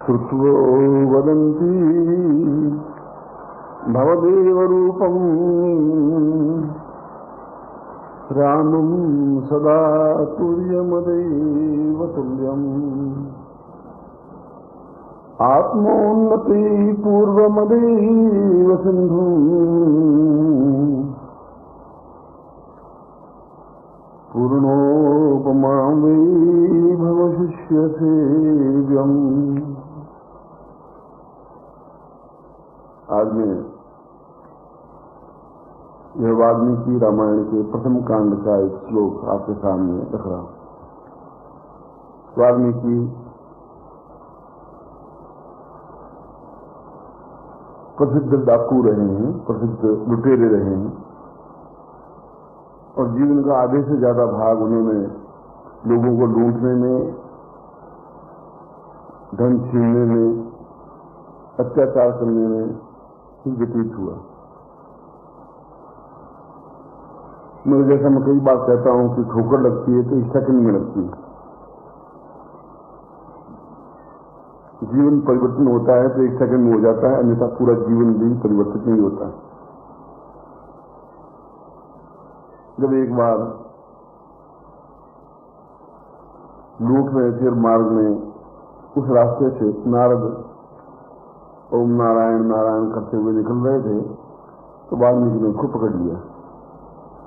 श्रुत्वो वदन्ति भवदेवरूपम् रामं सदा तुर्यमदेव तुल्यम् आत्मोन्नति पूर्वमदेव सिन्धुम् पूर्णोपमा वै भव शिष्यसेव्यम्। आज मैं यह वाल्मीकि रामायण के प्रथम कांड का एक श्लोक आपके सामने रख रहा हूं। वाल्मीकि प्रसिद्ध डाकू रहे हैं, प्रसिद्ध लुटेरे रहे हैं और जीवन का आधे से ज्यादा भाग उन्होंने लोगों को लूटने में, धन छीनने में, अत्याचार करने में व्यतीत हुआ। मेरे जैसा मैं कई बार कहता हूं कि ठोकर लगती है तो एक सेकंड में लगती है। जीवन परिवर्तन होता है तो एक सेकंड में हो जाता है, अन्यथा पूरा जीवन भी परिवर्तित नहीं होता है। जब एक बार लूट रहे थे मार्ग में, उस रास्ते से नारद ओम नारायण नारायण करते हुए निकल रहे थे तो वाल्मीकि ने उसको पकड़ लिया।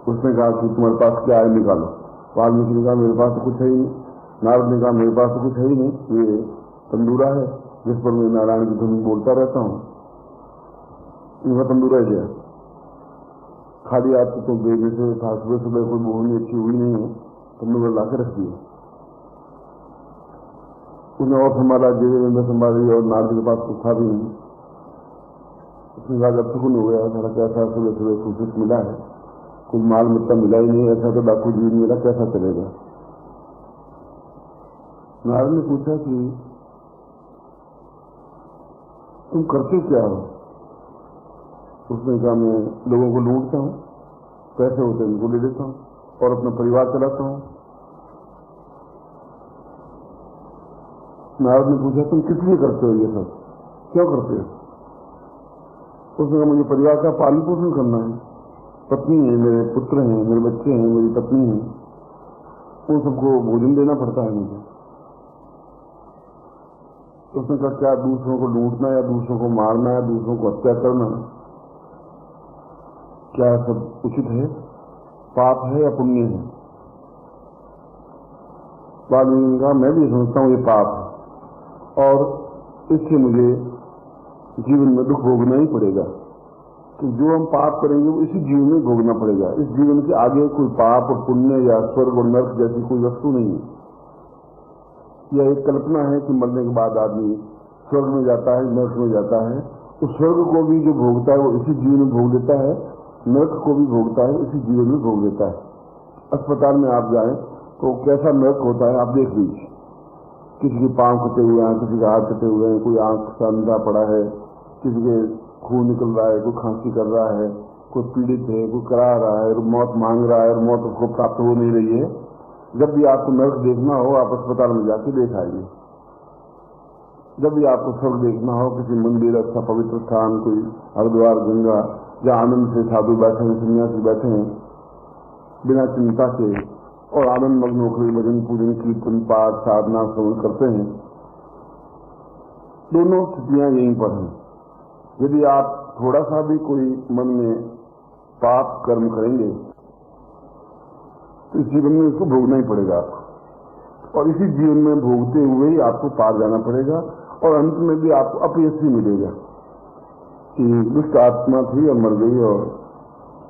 उसने कहा कि तुम्हारे पास क्या है, निकालो। वाल्मीकि ने कहा मेरे पास तो कुछ है ही नहीं। नारद ने कहा मेरे पास तो कुछ है ही नहीं, ये तंदूरा है जिस पर मैं नारायण की धुन बोलता रहता हूं। इनका तंदूरा है क्या? खाली आपको तो देने से था, सुबह सुबह कोई बोहनी अच्छी हुई नहीं है, तंदूरा लाके रख दिया। उसने और संभाला, जेब संभाली और नारद के पास कुछ था भी नहीं। उसने कहा जब सुकून हो गया, सारा कैसा सुबह सुबह कुछ मिला है, कुछ माल मिलता मिला ही नहीं, ऐसा तो डाकू जीवन मेरा कैसा चलेगा। नारद ने पूछा कि तुम करते क्या हो? उसने कहा मैं लोगों को लूटता हूं, पैसे होते उनको ले लेता हूं और अपना परिवार चलाता हूं। नारद ने पूछा तुम किस लिए करते हो ये सब, क्यों करते हो? उसने कहा मुझे परिवार का पालन पोषण करना है, पत्नी है, मेरे पुत्र हैं, मेरे बच्चे हैं, मेरी पत्नी है, उन सबको भोजन देना पड़ता है मुझे। तो उसने कहा क्या दूसरों को लूटना या दूसरों को मारना या दूसरों को हत्या करना क्या सब उचित है, पाप है या पुण्य है? वाल्मीकि ने कहा मैं भी समझता हूं ये पाप है और इससे मुझे जीवन में दुख भोगना ही पड़ेगा। तो जो हम पाप करेंगे वो इसी जीवन में भोगना पड़ेगा। इस जीवन के आगे कोई पाप और पुण्य या स्वर्ग और नर्क जैसी कोई वस्तु नहीं है। यह एक कल्पना है कि मरने के बाद आदमी स्वर्ग में जाता है, नर्क में जाता है। उस स्वर्ग को भी जो भोगता है वो इसी जीवन में भोग लेता है, नर्क को भी भोगता है, इसी जीवन में भोग लेता है। अस्पताल में आप जाएं तो कैसा नर्क होता है आप देख लीजिए। किसी के पांव कटे हुए हैं, किसी के हाथ कटे हुए हैं, कोई आंख से अंधा पड़ा है, किसी के खून निकल रहा है, कोई खांसी कर रहा है, कोई पीड़ित है, कोई करा रहा है, मौत मांग रहा है और मौत उसको प्राप्त हो नहीं रही है। जब भी आपको नर्क देखना हो आप अस्पताल में जाके देख आइए। जब भी आपको स्वर्ग देखना हो, किसी मंदिर, अच्छा पवित्र स्थान, कोई हरिद्वार, गंगा, जहाँ आनंद से साधु बैठे हैं, सन्यासी बैठे हैं, बिना चिंता के और आनंद मग्न होकर भजन पूजन कीर्तन पाठ साधना श्रवण करते हैं, दोनों स्थितियां यहीं पर हैं। यदि आप थोड़ा सा भी कोई मन में पाप कर्म करेंगे तो इस जीवन में इसको भोगना ही पड़ेगा आपको, और इसी जीवन में भोगते हुए ही आपको पार जाना पड़ेगा और अंत में भी आपको अपयश ही मिलेगा कि दुष्ट आत्मा थी और मर गई और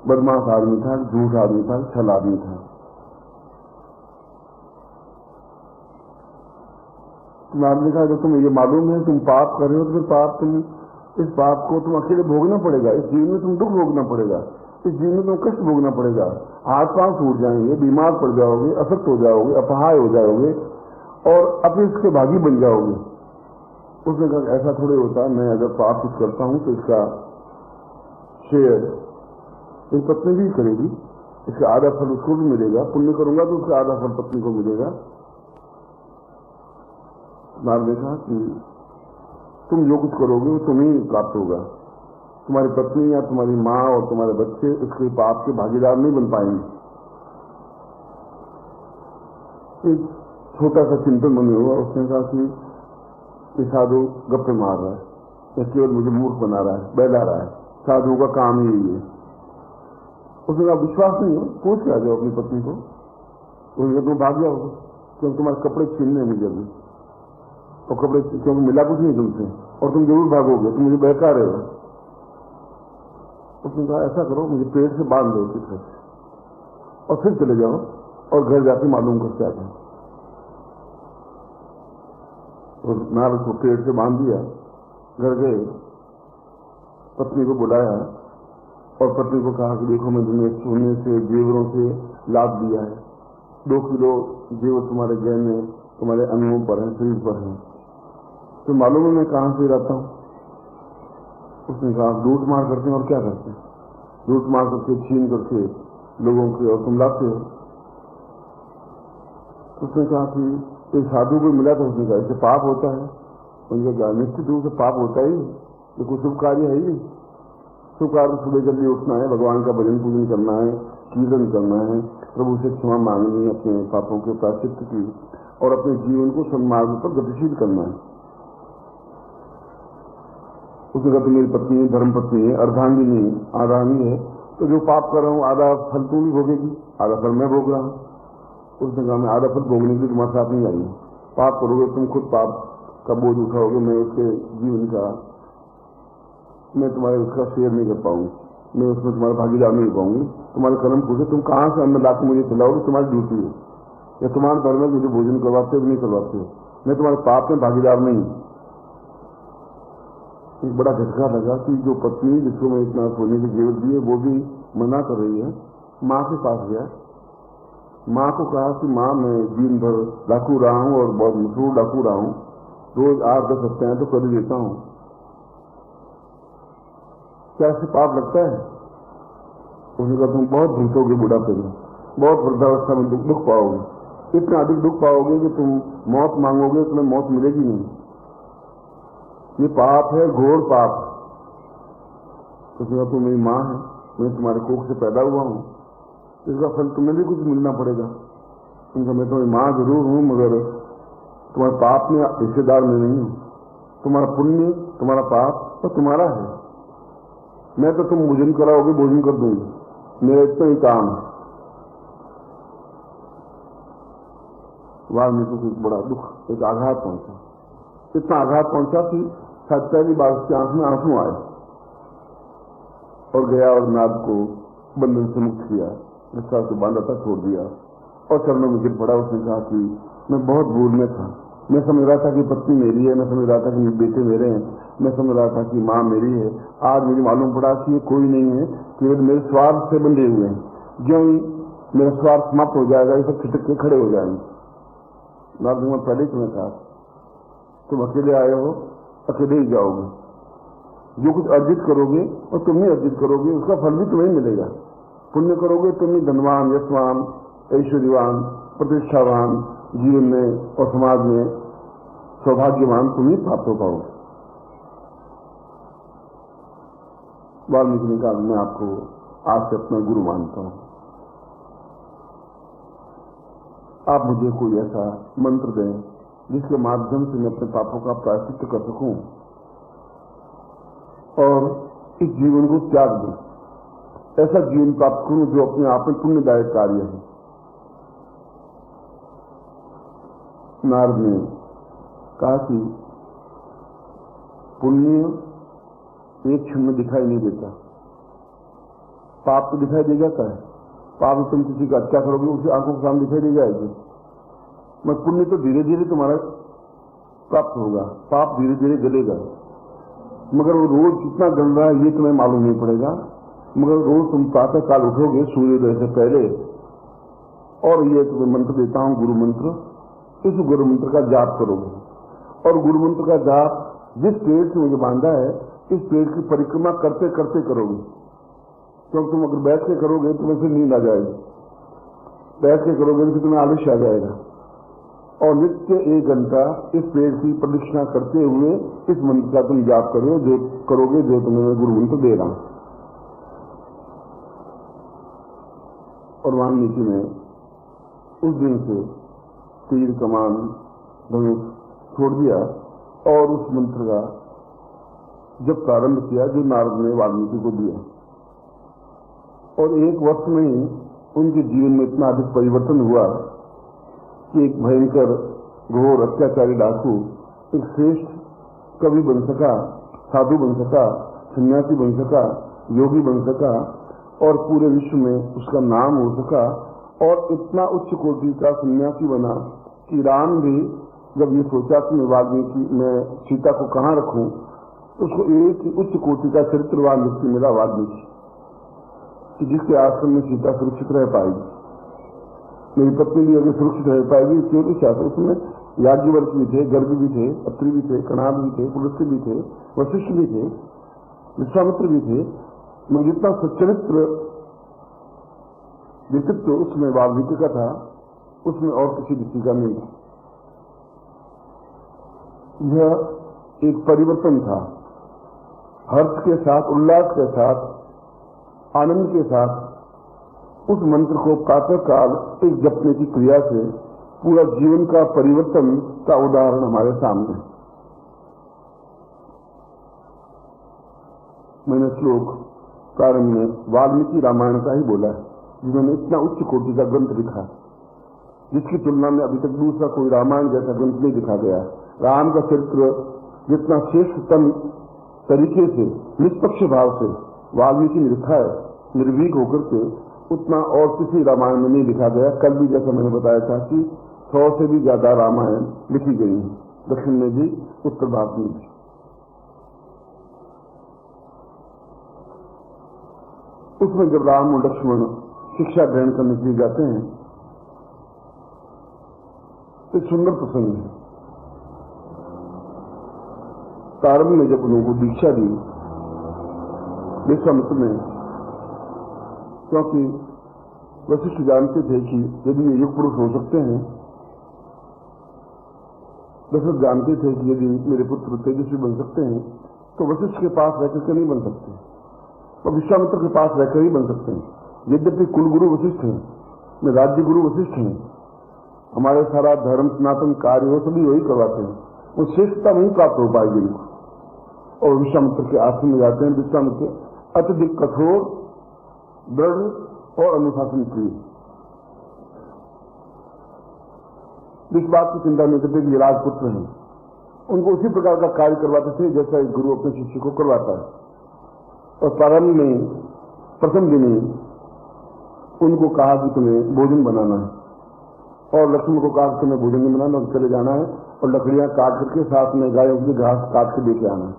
बदमाश आदमी था, झूठ आदमी था, छल आदमी था। तुम लिखा जब तुम्हें ये मालूम है तुम पाप कर रहे हो तो फिर पाप इस पाप को तुम अकेले भोगना पड़ेगा। इस जीवन में तुम दुख भोगना पड़ेगा, इस जीवन में तुम कष्ट भोगना पड़ेगा, हाथ पांव टूट जाएंगे, बीमार पड़ जाओगे, असक्त हो जाओगे, अपहाय हो जाओगे और अपने के भागी बन जाओगे। उसने कहा ऐसा थोड़े होता, मैं अगर पाप कुछ करता हूं तो इसका शेयर एक पत्नी भी करेगी, इसका आधा फल उसको भी मिलेगा, पुण्य करूंगा तो उसका आधा फल पत्नी को मिलेगा। नारद ने कहा कि तुम जो कुछ करोगे वो तुम्हें प्राप्त होगा। तुम्हारी पत्नी या तुम्हारी माँ और तुम्हारे बच्चे उसके पाप के भागीदार नहीं बन पाएंगे। एक छोटा सा चिंतन मन हुआ, उसने कहा कि ये साधु गप्पे मार रहा है या केवल मुझे मूर्ख बना रहा है, बहला रहा है, साधु का काम ही यही है। उसने कहा विश्वास नहीं है, पूछ के आ जाओ अपनी पत्नी को। उसने तुम भाग जाओगे क्योंकि तुम्हारे कपड़े छीनने मुझे अभी, और कपड़े क्योंकि मिला कुछ नहीं तुमसे, और तुम जरूर भागोगे, तुम मुझे बहका रहे हो। उसने कहा ऐसा करो, मुझे पेड़ से बांध दो किसी और फिर चले जाओ और घर जाके मालूम करके आ जाओ। और नारद को पेड़ से बांध दिया, घर गए, पत्नी को बुलाया और पत्नी को कहा कि देखो मैं तुम्हें सोने से जेवरों से लाभ दिया है, 2 किलो जेवर तुम्हारे गहने तुम्हारे अंगों पर है, शरीर पर है, तो मालूम है मैं कहां से रहता हूं। उसने कहा लूट मार करते हैं और क्या करते हैं, लूट मार करके छीन करके लोगों के और तुम लाते हो। उसने कहा कि एक साधु को मिला था, उसने कहा इससे पाप होता है। उनके कहा निश्चित रूप से पाप होता ही, ये कोई शुभ कार्य है ही। शुभ कार्य सुबह जल्दी उठना है, भगवान का भजन पूजन करना है, कीर्तन करना है, प्रभु से क्षमा मांगनी है अपने पापों के प्रायश्चित की, और अपने जीवन को सन्मार्ग पर गतिशील करना है। उसने कहा मेरी पत्नी है, धर्म पत्नी है, अर्धांगिनी है, आधांगी है, तो जो पाप कर रहा हूं आधा फल तू भी भोगेगी, आधा फल मैं भोग रहा हूं। उसने कहा मैं आधा फल भोगने की तुम्हारे साथ नहीं आई। पाप करोगे तुम खुद पाप का बोझ उठाओगे, मैं उसके जीवन का मैं तुम्हारे उसका शेयर नहीं कर पाऊंगी, मैं उसमें तुम्हारा भागीदार नहीं पाऊंगी। तुम्हारे कर्म पूछे तुम कहां से अन्न लाके मुझे खिलाओगे, तुम्हारी ड्यूटी है, या तुम्हारे धर्म में मुझे भोजन करवाते हो नहीं करवाते हो, मैं तुम्हारे पाप में भागीदार नहीं। एक बड़ा झटका लगा कि जो पत्नी जिसको मैं इतना सोने की जेवर दी है वो भी मना कर रही है। माँ के पास गया, माँ को कहा कि माँ मैं दिन भर डाकू रहा हूं और बहुत मशहूर डाकू रहा हूं, रोज 8-10 हत्याएं तो कर ही देता हूं, क्या इससे पाप लगता है। उसने कहा तुम बहुत भूतोगे बुढ़ापे में, बहुत वृद्धावस्था में दुख पाओगे, इतना अधिक दुख पाओगे कि तुम मौत मांगोगे तुम्हें मौत मिलेगी नहीं। ये पाप है, घोर पाप। उसने कहा तुम मेरी माँ है, मैं तुम्हारे कोख से पैदा हुआ हूं, इसका फल तुम्हें भी कुछ मिलना पड़ेगा। उनका मैं तुम्हारी माँ जरूर हूं मगर तुम्हारे पाप में हिस्सेदार में नहीं हूं। तुम्हारा पुण्य तुम्हारा पाप तो तुम्हारा है, मैं तो तुम भोजन कराओगे भोजन कर दूंगी, मेरा इतना ही काम है। वाल्मीकि को एक बड़ा दुख, एक आघात पहुंचा, इतना आघात पहुंचा कि शायद पहली बार उसकी आंख में आंसू आए, और गया और नाद को बंधन से मुक्त किया, गुस्सा से बांधा था छोड़ दिया और चरणों में गिर पड़ा। उसने कहा कि मैं बहुत भूल में था, मैं समझ रहा था कि पत्नी मेरी है, मैं समझ रहा था कि बेटे मेरे हैं, मैं समझ रहा था कि माँ मेरी है। आज मुझे मालूम पड़ा कि ये कोई नहीं है, केवल मेरे स्वार्थ से बंधे हुए हैं। जो मेरा स्वार्थ समाप्त हो जाएगा ये सब खिटक के खड़े हो जाएंगे। नारद मैं पहले तुम्हें कहा तुम अकेले आए हो, अकेले ही जाओगे, जो कुछ अर्जित करोगे और तुम ही अर्जित करोगे, उसका फल भी तुम्हें मिलेगा। पुण्य करोगे तुम ही धनवान, यशवान, ऐश्वर्यवान, प्रतिष्ठावान, जीवन में और समाज में सौभाग्यवान तुम ही प्राप्त हो पाओगे। वाल्मीकि ने कहा मैं आपको आज से अपना गुरु मानता हूं, आप मुझे कोई ऐसा मंत्र दें जिसके माध्यम से मैं अपने पापों का प्रायश्चित कर सकूं और इस जीवन को त्याग दूं, ऐसा जीवन प्राप्त करूं जो अपने आप में पुण्यदायक कार्य है। नारद ने कहा कि पुण्य एक क्षण में दिखाई नहीं देता, पाप तो दिखाई दे जाता है। पाप में तुम किसी का अच्छा करोगे उसे आंखों के सामने दिखाई दे जाएगी, मगर पुण्य तो धीरे धीरे तुम्हारा प्राप्त होगा, पाप धीरे धीरे गलेगा। मगर वो रोज कितना गल रहा है ये तुम्हें मालूम नहीं पड़ेगा, मगर रोज तुम प्रातः काल उठोगे सूर्योदय से पहले, और ये तुम्हें मंत्र देता हूं गुरु मंत्र, इस गुरु मंत्र का जाप करोगे, और गुरु मंत्र का जाप जिस पेड़ से मुझे बांधा है इस पेड़ की परिक्रमा करते करते करोगे, क्योंकि तुम अगर बैठ के करोगे तुम्हें फिर नींद आ जाएगी, बैठ के करोगे तो तुम्हें आलस्य आ जाएगा, और नित्य 1 घंटा इस पेड़ की प्रदक्षिणा करते हुए इस मंत्र का तुम जाप करो, जो करोगे, जो तुम्हें मैं गुरु मंत्र दे रहा हूं। और वाल्मीकि ने उस दिन से तीर, कमान, धनुष छोड़ दिया और उस मंत्र का जब प्रारंभ किया जो नारद ने वाल्मीकि को दिया। और 1 वर्ष में ही उनके जीवन में इतना अधिक परिवर्तन हुआ कि एक भयंकर घोर अत्याचारी डाकू एक श्रेष्ठ कवि बन सका, साधु बन सका, सन्यासी बन सका, योगी बन सका और पूरे विश्व में उसका नाम हो सका। और इतना उच्च कोटि का सन्यासी बना कि राम भी जब ये सोचा कि मैं सीता को कहाँ रखूं, तो उसको एक उच्च कोटि का चरित्रवान व्यक्ति मिला वाल्मीकि, कि जिसके आश्रम में सीता सुरक्षित रह पाएगी, मेरी पत्नी भी अगर सुरक्षित रह पाएगी। क्योंकि शास्त्र उसमें याज्ञवल्क्य भी थे, गर्ग भी थे, अत्रि भी थे, कणाद भी थे, पुलस्त्य भी थे, वशिष्ठ भी थे, विश्वामित्र भी थे। मैं जितना सच्चरित्र व्यक्तित्व उसमें वाल्मीकि का था, उसमें और किसी ऋषि का नहीं था। यह एक परिवर्तन था, हर्ष के साथ, उल्लास के साथ, आनंद के साथ उस मंत्र को प्रातः काल एक जपने की क्रिया से पूरा जीवन का परिवर्तन का उदाहरण हमारे सामने। मैंने श्लोक प्रारंभ में वाल्मीकि रामायण का ही बोला है, जिन्होंने इतना उच्च कोटि का ग्रंथ लिखा, जिसकी तुलना में अभी तक दूसरा कोई रामायण जैसा ग्रंथ नहीं लिखा गया। राम का चरित्र जितना श्रेष्ठतम तरीके से, निष्पक्ष भाव से वाल्मीकि ने लिखा है, निर्भीक होकर के, उतना और किसी रामायण में नहीं लिखा गया। कल भी जैसा मैंने बताया था कि 100 से भी ज्यादा रामायण लिखी गई है, दक्षिण में भी, उत्तर भारत में भी। उसमें जब राम और लक्ष्मण शिक्षा ग्रहण करने के लिए जाते हैं तो एक सुंदर प्रसंग है। प्रारंभ में जब उन्होंने दीक्षा दी विश्वामित्र ने, क्योंकि वशिष्ठ जानते थे कि यदि ये युग पुरुष हो सकते हैं, दशरथ जानते थे कि यदि मेरे पुत्र तेजस्वी बन सकते हैं तो वशिष्ठ के पास रहकर के नहीं बन सकते, और विश्वामित्र के पास रहकर ही बन सकते हैं। यद्यपि कुलगुरु वशिष्ठ हैं, मैं राज्य गुरु वशिष्ठ हैं, हमारे सारा धर्म सनातन कार्य वो सभी वही करवाते हैं, वो श्रेष्ठता नहीं प्राप्त हो पाएगी इनको। और विश्वामित्र के आश्रम में जाते हैं। विश्वामित्र अत्यधिक कठोर, दृढ़ और अनुशासन प्रिय, इस बात की चिंता नहीं करते कि राजपुत्र हैं, उनको उसी प्रकार का कार्य करवाते थे जैसा एक गुरु अपने शिष्य को करवाता है। और प्रारंभ में प्रथम दिन ही उनको कहा कि तुम्हें भोजन बनाना है, और लक्ष्मण को कहा कि तुम्हें भोजन नहीं बनाना, और चले जाना है और लकड़ियां काट करके साथ में गायों की घास काट के लेके आना है।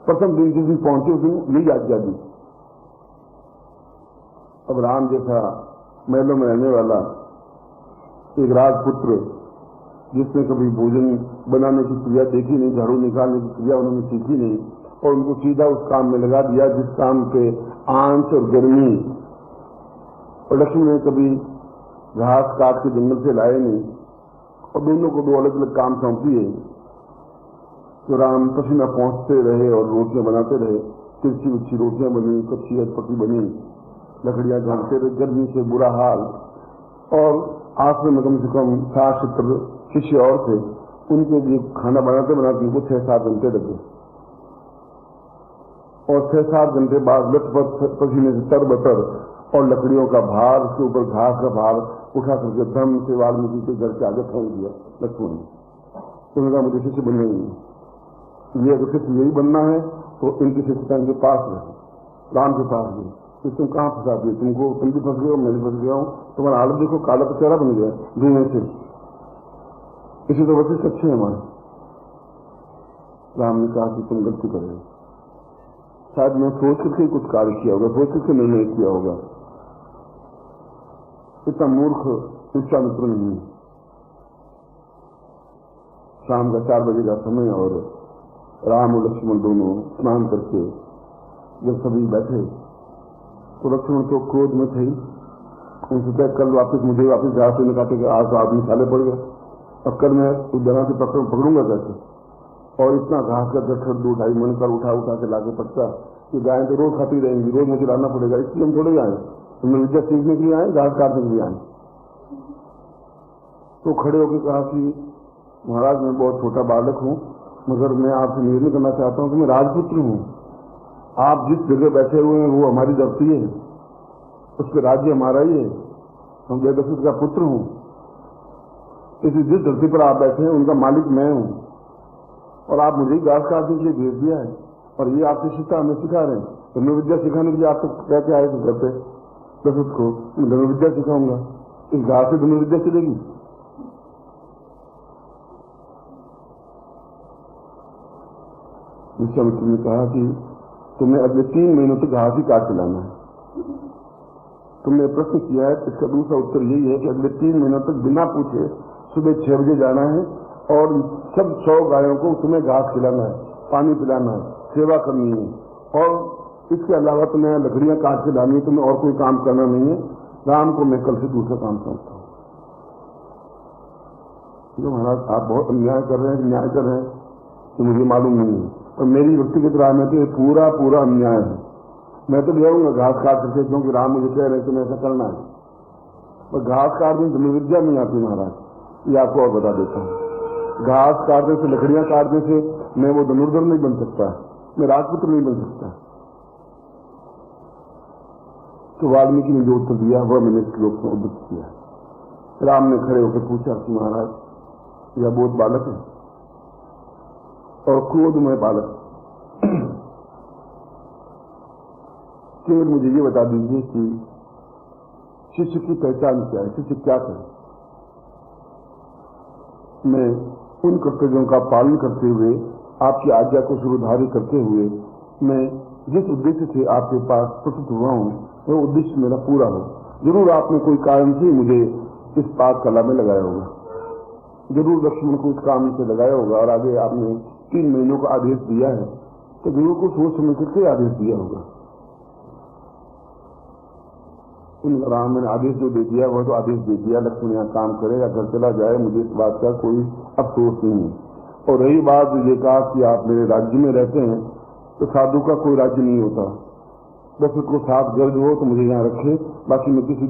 प्रथम दिन जिस दिन पहुंचे उस दिन यही आज्ञा दी। अब राम जैसा महलों में रहने वाला एक राजपुत्र, जिसने कभी भोजन बनाने की क्रिया देखी नहीं, झाड़ू निकालने की क्रिया उन्होंने सीखी नहीं, और उनको सीधा उस काम में लगा दिया जिस काम पे आंच और गर्मी, और लक्ष्मण ने कभी घास काट के जंगल से लाए नहीं, और दोनों को 2 अलग अलग काम सौंपिए। तो राम पसीना पहुंचते रहे और रोटियां बनाते रहे, तिरछी उच्छी रोटियां बनी, कच्ची अटपटी बनी, लकड़ियां झाड़ते रहे, गर्मी से बुरा हाल। और आश्रम में कम से कम 60-70 शिष्य और थे, उनके लिए खाना बनाते बनाते उनको 6-7 घंटे लगे, और 6-7 घंटे बाद लटपट पसीने से तरबतर, और लकड़ियों का भार, उसके ऊपर घास का भार उठा करके धर्म से वाल्मीकि के घर के आगे फेंक दिया लक्ष्मण ने। उन्होंने कहा मुझे शिष्य बनना ही नहीं, ये अगर शिष्य यही बनना है तो इनकी शिष्यता इनके पास रहे, राम के पास भी। तो तुम कहां फंसा दिए, तुमको, तुम भी फंस गए हो, मैं भी फंस गया हूं, तुम्हारा हालत देखो, काला पचेरा बन गया धुएं से। इसी तो वशिष्ठ अच्छे हैं हमारे। राम ने कहा कि तुम गलती कर रहे हो, शायद मैं सोच करके कुछ कार्य किया होगा, सोच करके निर्णय किया होगा, इतना मूर्ख विश्वामित्र नहीं। शाम का 4 बजे का समय, और राम और लक्ष्मण दोनों स्नान करके जब सभी बैठे तो लक्ष्मण तो क्रोध में थे, उनसे कल वापस मुझे वापस जाते काटे, आज तो आदमी साले पड़ गए, और कल मैं उस दना से पकड़ूंगा कैसे? और इतना घास का गट्ठर 2-2.5 मन कर उठा के लाके पकता कि गायें तो रोज खाती रहेंगी, रोज मुझे लाना पड़ेगा। इसलिए हम थोड़े आए, हमने विद्या सीखने के लिए आए, घास काटने के लिए आए। तो खड़े होकर कहा कि महाराज मैं बहुत छोटा बालक हूं, मगर मैं आपसे निवेदन करना चाहता हूं कि मैं राजपुत्र हूं। आप जिस जगह बैठे हुए हैं वो हमारी धरती है, उस पर राज्य हमारा ही है, हम जयदशरथ का पुत्र हूं। इसी जिस धरती पर आप बैठे हैं उनका मालिक मैं हूं, और आप मुझे घास काटने के लिए भेज दिया है, और ये आपकी शिक्षा हमें सिखा रहे हैं। धनुर्विद्या विद्या सिखाने के लिए आप तो कह के आए थे घर पे दशरथ को, मैं धनुर्विद्या सिखाऊंगा। इस घास से धनुर्विद्या चलेगी? विश्वामित्र ने कहा कि तुम्हें अगले 3 महीनों तक घास ही काट खिलाना है। तुमने प्रश्न किया है, इसका दूसरा उत्तर यही है कि अगले 3 महीनों तक बिना पूछे सुबह 6 बजे जाना है और सब 100 गायों को तुम्हें घास खिलाना है, पानी पिलाना है, सेवा करनी है, और इसके अलावा तुम्हें लकड़ियां काट के लानी है, तुम्हें और कोई काम करना नहीं है। राम को मैं कल से दूसरा काम करता हूं। तो महाराज आप बहुत अन्याय कर रहे हैं, न्याय कर रहे हैं, तो मुझे मालूम नहीं है, और मेरी व्यक्तिगत राय में तो ये पूरा अन्याय है। मैं तो जाऊंगा घास काट करके, क्योंकि राम मुझे कह रहे हैं कि मैं ऐसा करना है, पर घास काटने से विद्या नहीं आती महाराज, ये आपको और बता देता हूं। घास काटने से, लकड़ियां काटने से मैं वो धनुर्धर नहीं बन सकता, मैं राजपुत्र नहीं बन सकता। तो वाल्मीकि ने जो उत्तर दिया वह मैंने श्लोक में उद्धृत किया। राम ने खड़े होकर पूछा कि महाराज यह बहुत बालक है और क्रोधमय बालक, केवल मुझे ये बता दीजिए कि शिष्य की पहचान क्या है, शिष्य क्या करे? मैं उन कर्तव्यों का पालन करते हुए, आपकी आज्ञा को सुधारी करते हुए, मैं जिस उद्देश्य से आपके पास प्रस्तुत हुआ हूं वह उद्देश्य मेरा पूरा हो। जरूर आपने कोई कारण से मुझे इस पाक कला में लगाया होगा, जरूर लक्ष्मण को इस काम से लगाया होगा, और आगे आपने 3 महीनों का आदेश दिया है तो जरूर को सोच समझ करके आदेश दिया होगा। राम ने आदेश जो दे दिया वह तो आदेश दे दिया, लक्ष्मण यहाँ काम करे या घर चला जाए, मुझे इस बात का कोई अफसोस नहीं है। और रही बात ये कहा कि आप मेरे राज्य में रहते हैं, तो साधु का कोई राज्य नहीं होता, बस उसको 7 गर्ज हो तो मुझे यहाँ रखे, बाकी मैं किसी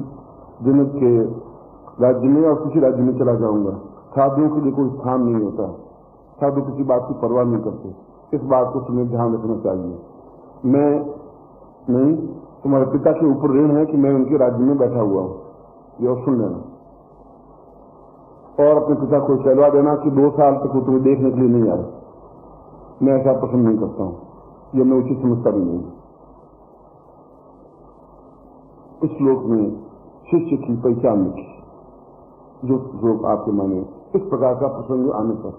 जनक के राज्य में और किसी राज्य में चला जाऊंगा। साधुओं के लिए कोई स्थान नहीं होता, साधु किसी बात की परवाह नहीं करते। इस बात को तुम्हें ध्यान रखना चाहिए। मैं नहीं, तुम्हारे पिता के ऊपर ऋण है कि मैं उनके राज्य में बैठा हुआ हूं, ये और सुन लेना। और अपने पिता को कहलवा देना कि 2 साल तक वो तुम्हें देखने के लिए नहीं आए। मैं ऐसा पसंद नहीं करता हूं, ये मैं उचित समझता भी नहीं। इस श्लोक में शिष्य की पहचान लिखी, जो श्लोक आपके माने इस प्रकार का प्रसंग आने पर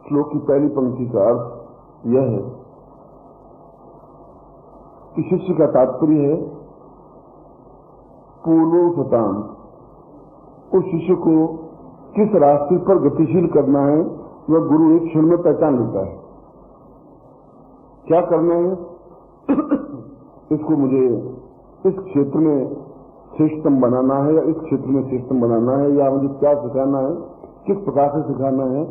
श्लोक की पहली पंक्ति का अर्थ यह है कि शिष्य का तात्पर्य है पूर्वो सताम, उस शिष्य को किस रास्ते पर गतिशील करना है वह गुरु एक क्षण में पहचान लेता है। क्या करना है, इसको मुझे इस क्षेत्र में श्रेष्ठतम बनाना है या इस क्षेत्र में श्रेष्ठतम बनाना है, या मुझे क्या सिखाना है, किस प्रकार से सिखाना है,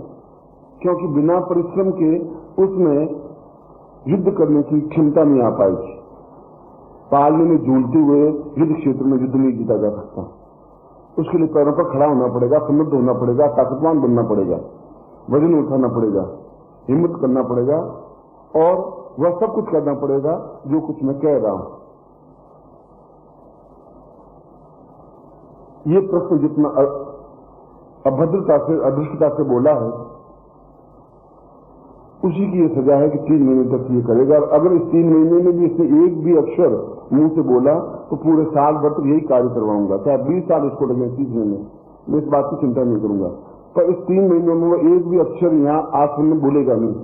क्योंकि बिना परिश्रम के उसमें युद्ध करने की क्षमता नहीं आ पाएगी। पालने में झूलते हुए युद्ध क्षेत्र में युद्ध नहीं जीता जा सकता। उसके लिए पैरों पर खड़ा होना पड़ेगा, समृद्ध होना पड़ेगा, ताकतवान बनना पड़ेगा, वजन उठाना पड़ेगा, हिम्मत करना पड़ेगा, और वह सब कुछ करना पड़ेगा जो कुछ मैं कह रहा हूं। ये प्रश्न जितना अभद्रता से, अदृष्टता से बोला है, उसी की ये सजा है कि 3 महीने तक ये करेगा। और अगर इस 3 महीने में भी इसने एक भी अक्षर मुंह से बोला तो पूरे साल भर तक यही कार्य करवाऊंगा, चाहे 20 साल इसको लगे 30 महीने, मैं इस बात की चिंता नहीं करूंगा। पर इस 3 महीनों में वो एक भी अक्षर यहाँ आश्रम में बोलेगा नहीं,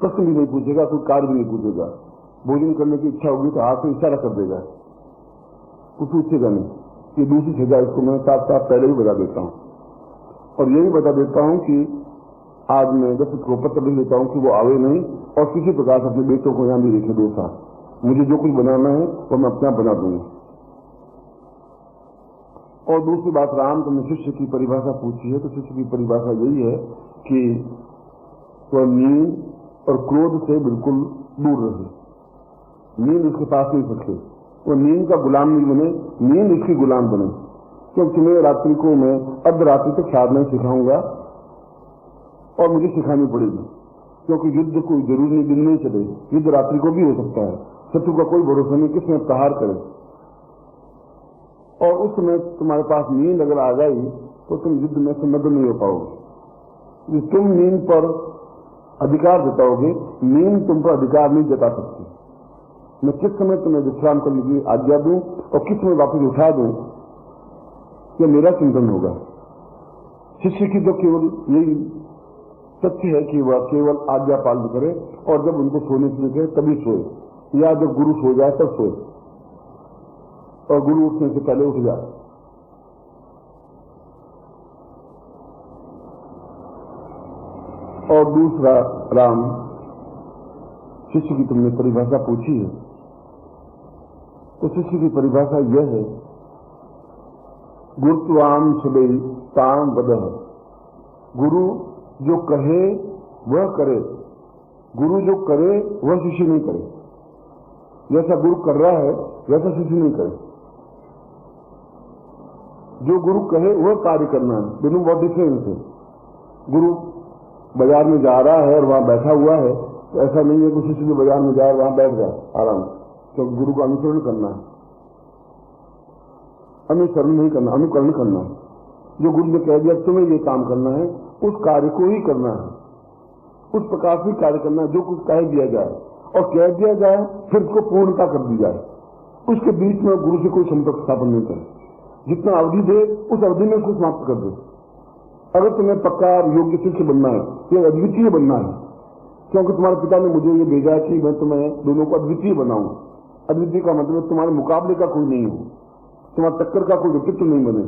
प्रश्न भी नहीं पूछेगा, कोई कार्य भी नहीं पूछेगा। भोजन करने की इच्छा होगी तो हाथ से इशारा कर देगा, कुछ पूछेगा नहीं। ये दूसरी सजा इसको मैं साथ साथ पहले ही बता देता हूं। और ये भी बता देता हूं कि आज मैं दशरथ को पत्र लिख देता हूं कि वो आवे नहीं, और किसी प्रकार से अपने बेटों को यहां भी देखे 2 साल। मुझे जो कुछ बनाना है वो मैं अपने आप बना दूंगा। और दूसरी बात, राम तुमने शिष्य की परिभाषा पूछी है, तो शिष्य की परिभाषा यही है कि वह नींद और क्रोध से बिल्कुल दूर रहे, नींद उसके पास नहीं सकते, वो नींद का गुलाम नहीं बने, नींद इसकी गुलाम बने। क्योंकि तुम्हें रात्रि को मैं अर्धरात्रि तक साधना सिखाऊंगा और मुझे सिखानी पड़ेगी, क्योंकि युद्ध कोई जरूरी नहीं दिन में चले, युद्ध रात्रि को भी हो सकता है, शत्रु का कोई भरोसा नहीं किसमें प्रहार करे। और उस समय तुम्हारे पास नींद अगर आ गई तो तुम युद्ध में संबद्ध नहीं हो पाओगे। तुम नींद पर अधिकार जताओगे, नींद तुम पर अधिकार नहीं जता सकती। मैं किस समय तुम्हें विश्राम करने की आज्ञा दूं और किस समय वापस उठा दूं, यह मेरा चिंतन होगा। शिष्य की तो केवल यही सत्य है कि वह केवल आज्ञा पालन करे, और जब उनको सोने के लिए कहे तभी सोए, या जब गुरु सो जाए तब सोए, और गुरु उठने से पहले उठ जाए। और दूसरा, राम शिष्य की तुमने परिभाषा पूछी है, तो शिष्य की परिभाषा यह है, गुरुत्वाम सदै ताम वदः। गुरु जो कहे वह करे, गुरु जो करे वह शिष्य नहीं करे। जैसा गुरु कर रहा है वैसा शिष्य नहीं करे। जो गुरु कहे वह कार्य करना है, दोनों बहुत डिफरेंस है। गुरु बाजार में जा रहा है और वहां बैठा हुआ है, तो ऐसा नहीं है कि शिष्य जो बाजार में जाए वहां बैठ जाए आराम, क्योंकि गुरु का अनुसरण करना है, अनुसरण नहीं करना, अनुकरण करना है। जो गुरु ने कह दिया तुम्हें ये काम करना है, उस कार्य को ही करना है, उस प्रकार से कार्य करना है जो कुछ कह दिया जाए, और कह दिया जाए फिर उसको पूर्णता कर दी जाए। उसके बीच में गुरु से कोई संपर्क स्थापन नहीं करे, जितना अवधि दे उस अवधि में उसको समाप्त कर दे। अगर तुम्हें पक्का योग्य शिष्य बनना है, ये अद्वितीय बनना है, क्योंकि तुम्हारे पिता ने मुझे ये भेजा कि मैं तुम्हें दोनों को अद्वितीय बनाऊं। अद्वितीय का मतलब तुम्हारे मुकाबले का कोई नहीं हो, तुम्हारे टक्कर का कोई व्यक्तित्व नहीं बने।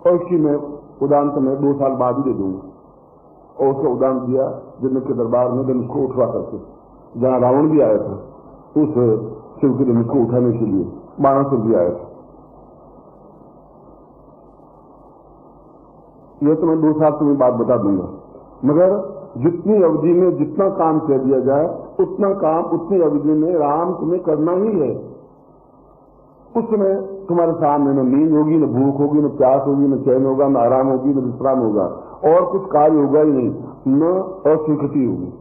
और इसकी मैं उदाहरण तो मैं 2 साल बाद ही दे दूंगा। और उसका उदाहरण दिया जनक के दरबार में धनुष को उठवा करके, जहां रावण भी आया था, उस शिव के धनुष को उठाने के लिए बाणासुर भी आया था। यह तो मैं 2 साल तुम्हें बात बता दूंगा, मगर जितनी अवधि में जितना काम कह दिया जाए उतना काम उतनी अवधि में राम तुम्हें करना ही है। उस समय तुम्हारे सामने न नींद होगी, न भूख होगी, न प्यास होगी, न चैन होगा, न आराम होगी, न विश्राम होगा, और कुछ कार्य होगा ही नहीं, न अस्वीकृति होगी।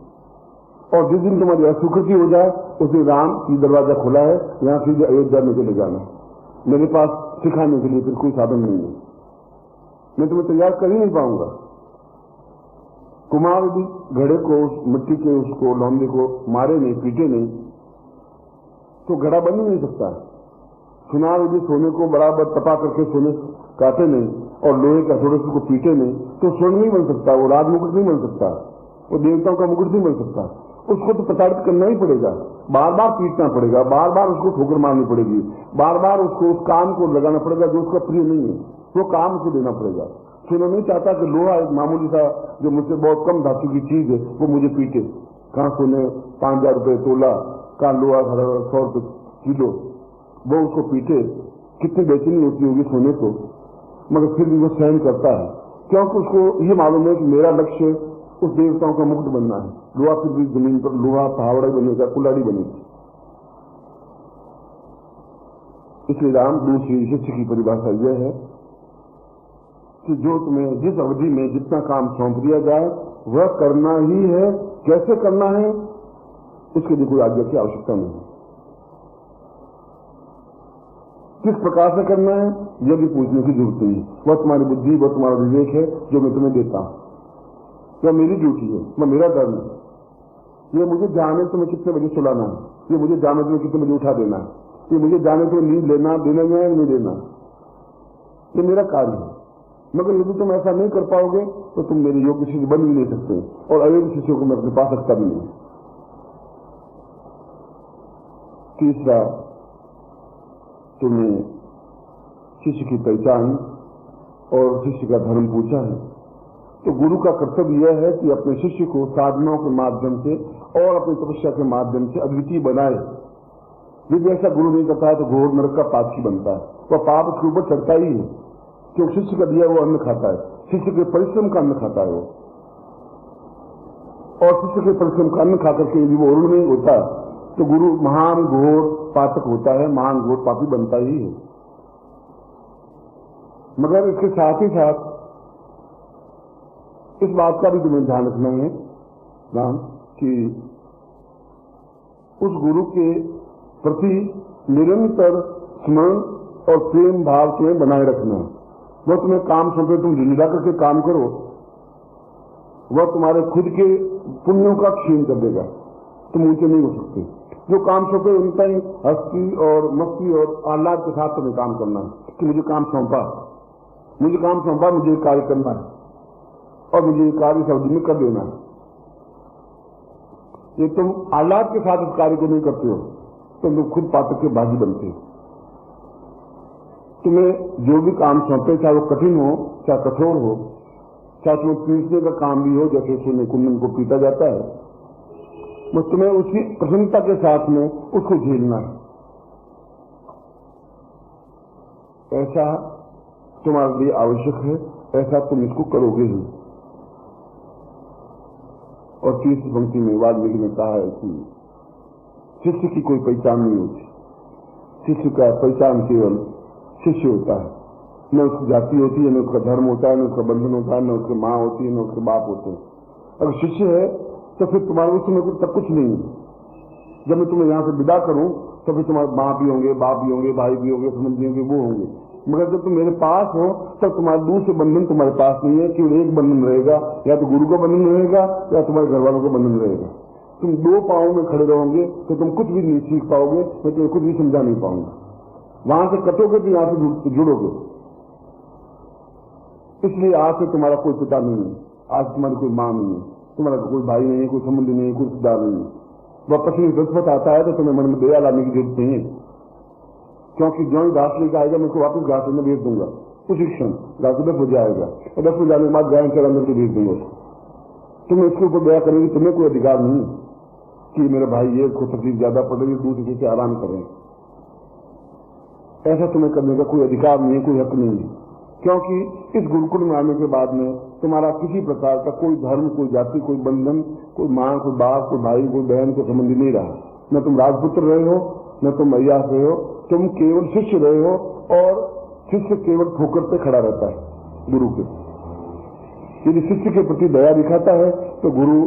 और जिस दिन तुम्हारी अस्वीकृति हो जाए उस दिन राम की दरवाजा खुला है, यहां सीधे अयोध्या में चले जाना। मेरे पास सिखाने के लिए फिर कोई साधन नहीं है, मैं तुम्हें तैयार कर ही नहीं पाऊंगा। कुमार यदि घड़े को मिट्टी के उसको लौंडे को मारे नहीं, पीटे नहीं, तो घड़ा बन ही नहीं सकता। सुनार यदि सोने को बराबर तपा करके सोने काटे नहीं और लोहे के हथौड़े को पीटे नहीं, तो स्वर्ण नहीं बन सकता, वो राज मुकुट नहीं बन सकता, वो देवताओं का मुकुट नहीं बन सकता। उसको तो प्रताड़ित करना ही पड़ेगा, बार बार पीटना पड़ेगा, बार बार उसको ठोकर मारनी पड़ेगी, बार बार उसको उस काम को लगाना पड़ेगा जो उसका प्रिय नहीं है, वो काम उसको देना पड़ेगा। सुनो नहीं चाहता कि लोहा एक मामूली सा जो मुझसे बहुत कम धातु की चीज है वो मुझे पीटे। कहां सोने 5,000 रुपये तोला, कहां लोहा 100 रुपये किलो, वो उसको पीटे, कितनी बेचैनी होती होगी सोने को, मगर फिर भी वो सहन करता है, क्योंकि उसको ये मालूम है कि मेरा लक्ष्य उस देवताओं का मुक्त बनना है। लोहा फिर भी जमीन पर लोहा पहावड़ा बनेगा, कुल्हाड़ी बनेगी। इसलिए राम दूसरी शिष्य की परिभाषा यह है कि जो तुम्हें जिस अवधि में जितना काम सौंप दिया जाए वह करना ही है। कैसे करना है उसके लिए कोई आज्ञा की आवश्यकता नहीं है। किस प्रकार से करना है यह भी पूछने की जरूरत नहीं है। वह तुम्हारी बुद्धि, वह तुम्हारा विवेक है जो मैं तुम्हें देता हूं। यह मेरी ड्यूटी है, वह मेरा धर्म है। ये मुझे जाने तुम्हें कितने बजे सुलाना है, ये मुझे जाने तुम्हें कितने बजे उठा देना है, ये मुझे जाने तुम्हें नींद लेना देना या नहीं देना, ये मेरा कार्य है। मगर यदि तुम ऐसा नहीं कर पाओगे तो तुम मेरे योग्य शिष्य बन भी नहीं सकते, और अयोग्य शिष्यों को मैं अपने पा सकता भी नहीं। तीसरा, तुमने शिष्य की पहचान और शिष्य का धर्म पूछा है, तो गुरु का कर्तव्य यह है कि अपने शिष्य को साधनाओं के माध्यम से और अपनी तपस्या के माध्यम से अद्वितीय बनाए, यदि ऐसा गुरु नहीं करता है तो घोर नरक का पापी बनता है, वह पाप उसके ऊपर चढ़ता ही है, क्योंकि शिष्य का दिया वो अन्न खाता है, शिष्य के परिश्रम का अन्न खाता है वो, और शिष्य के परिश्रम का अन्न खाकर के यदि वो अरुण नहीं होता तो गुरु महान घोर पातक होता है, महान घोर पापी बनता ही है। मगर इसके साथ ही साथ इस बात का भी तुम्हें ध्यान रखना है राम कि उस गुरु के प्रति निरंतर स्मरण और प्रेम भाव तुम्हें बनाए रखना है। वह तुम्हें काम सौंपे, तुम जिंदा करके काम करो, वह तुम्हारे खुद के पुण्यों का क्षीण कर देगा, तुम ऊंचे नहीं हो सकते। जो काम सौंपे उनका ही हस्ती और मस्ती और आह्लाद के साथ तुम्हें काम करना है कि मुझे काम सौंपा, मुझे काम सौंपा, मुझे कार्य करना है और मुझे कार्य इस अवधि में कर देना है। ये तुम आह्लाद के साथ इस कार्य को नहीं करते हो तो तुम खुद पातक के भागी बनते हो। तुम्हें जो भी काम सौंपे, चाहे वो कठिन हो चाहे कठोर हो, चाहे तुम्हें पीटने का काम भी हो, जैसे सोने कुंदन को पीटा जाता है, बस तुम्हें उसी प्रसन्नता के साथ में उसको झेलना है। ऐसा तुम्हारे लिए आवश्यक है, ऐसा तुम इसको करोगे ही। और तीसरी पंक्ति में वाल्मीकि ने कहा है कि शिष्य की कोई पहचान नहीं होती, शिष्य का पहचान केवल शिष्य होता है, न उसकी जाति होती है, न उसका धर्म होता है, न उसका बंधन होता है, न उसकी माँ होती है, न उसके बाप होते हैं। अगर शिष्य है तो फिर तुम्हारे उसमें तब कुछ नहीं है। जब मैं तुम्हें यहां से विदा करूं तो फिर तुम्हारे माँ भी होंगे, बाप भी होंगे, भाई भी होंगे, संबंधी होंगे, वो होंगे। मगर जब तुम मेरे पास हो तब तुम्हारे दूसरे बंधन तुम्हारे पास नहीं है, केवल एक बंधन रहेगा, या तो गुरु का बंधन रहेगा या तुम्हारे घर वालों का बंधन रहेगा। तुम दो पांवों में खड़े रहोगे तो तुम कुछ भी नहीं सीख पाओगे, मैं तुम्हें कुछ भी समझा नहीं पाऊंगा। वहां से कटोगे तो यहां से जुड़ोगे। इसलिए आज से तुम्हारा कोई पिता नहीं है, आज तुम्हारी कोई मां नहीं है, तुम्हारा कोई भाई नहीं है, कोई संबंधी नहीं है, कोई रिश्तेदार नहीं है। वह पत्नी दशमत आता है तो तुम्हें मन में दया लाने की जरूरत नहीं है, क्योंकि जो ही घास लेकर आएगा मैं उसको वापस घास में भेज दूंगा उसी क्षण। घास 10 बजे आएगा और 10 बजे आने के बाद गाय के अंदर के भेज दूंगा उसको। तुम इसके ऊपर दया करोगे, तुम्हें कोई अधिकार नहीं कि मेरा भाई ये उसको तकलीफ ज्यादा पड़ रही है, दूसरे से आराम करें। ऐसा तुम्हें करने का कोई अधिकार नहीं है, कोई हक नहीं है, क्योंकि इस गुरुकुल में आने के बाद में तुम्हारा किसी प्रकार का कोई धर्म, कोई जाति, कोई बंधन, कोई मां, कोई बाप, कोई भाई, कोई बहन, कोई संबंधी नहीं रहा। न तुम राजपुत्र रहे हो, न तुम मैया रहे हो, तुम केवल शिष्य रहे हो। और शिष्य केवल ठोकर पे खड़ा रहता है गुरु के। यदि शिष्य के प्रति दया दिखाता है तो गुरु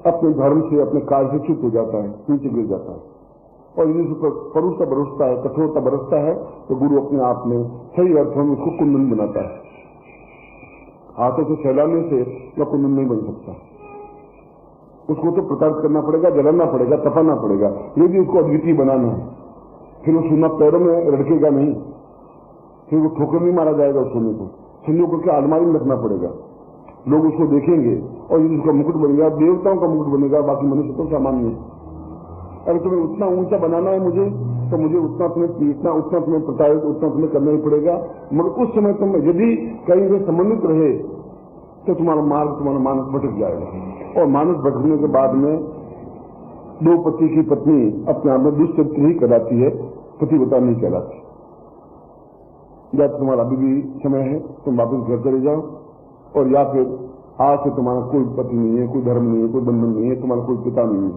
अपने धर्म से, अपने कार्य से चुप हो जाता है, नीचे गिर जाता है। और यदि परुषता बरसता है, कठोरता बरसता है तो गुरु अपने आप में सही अर्थों में उसको कुंदन बनाता है। हाथों से फैलाने से वह कुंदन नहीं बन सकता, उसको तो प्रताड़ित करना पड़ेगा, जलाना पड़ेगा, तपाना पड़ेगा। यदि उसको अद्वितीय बनाना है फिर वो सोना पैरों में रड़केगा नहीं, फिर वो ठोकर नहीं मारा जाएगा। उस सोने को संजो करके अलमारी में रखना पड़ेगा, लोग उसको देखेंगे और यदि उसका मुकुट बनेगा, देवताओं का मुकुट बनेगा, बाकी मनुष्य तो सामान्य है। अगर तुम्हें उतना ऊंचा बनाना है मुझे, तो मुझे उतना तुम्हें पीटना, उतना तुम्हें प्रताड़ित, उतना तुम्हें करना ही पड़ेगा। मगर उस समय तुम यदि कहीं से संबंधित रहे तो तुम्हारा मार्ग, तुम्हारा मानस भटक जाएगा। और मानस भटकने के बाद में दो पति की पत्नी अपने आप में दुष्चरित्र ही कहलाती है, पतिव्रता नहीं कहलाती। या तो तुम्हारा अभी भी समय है, तुम वापस घर चले जाओ, और या फिर आज से तुम्हारा कोई पति नहीं है, कोई धर्म नहीं है, कोई बंधन नहीं है, तुम्हारा कोई पिता नहीं है,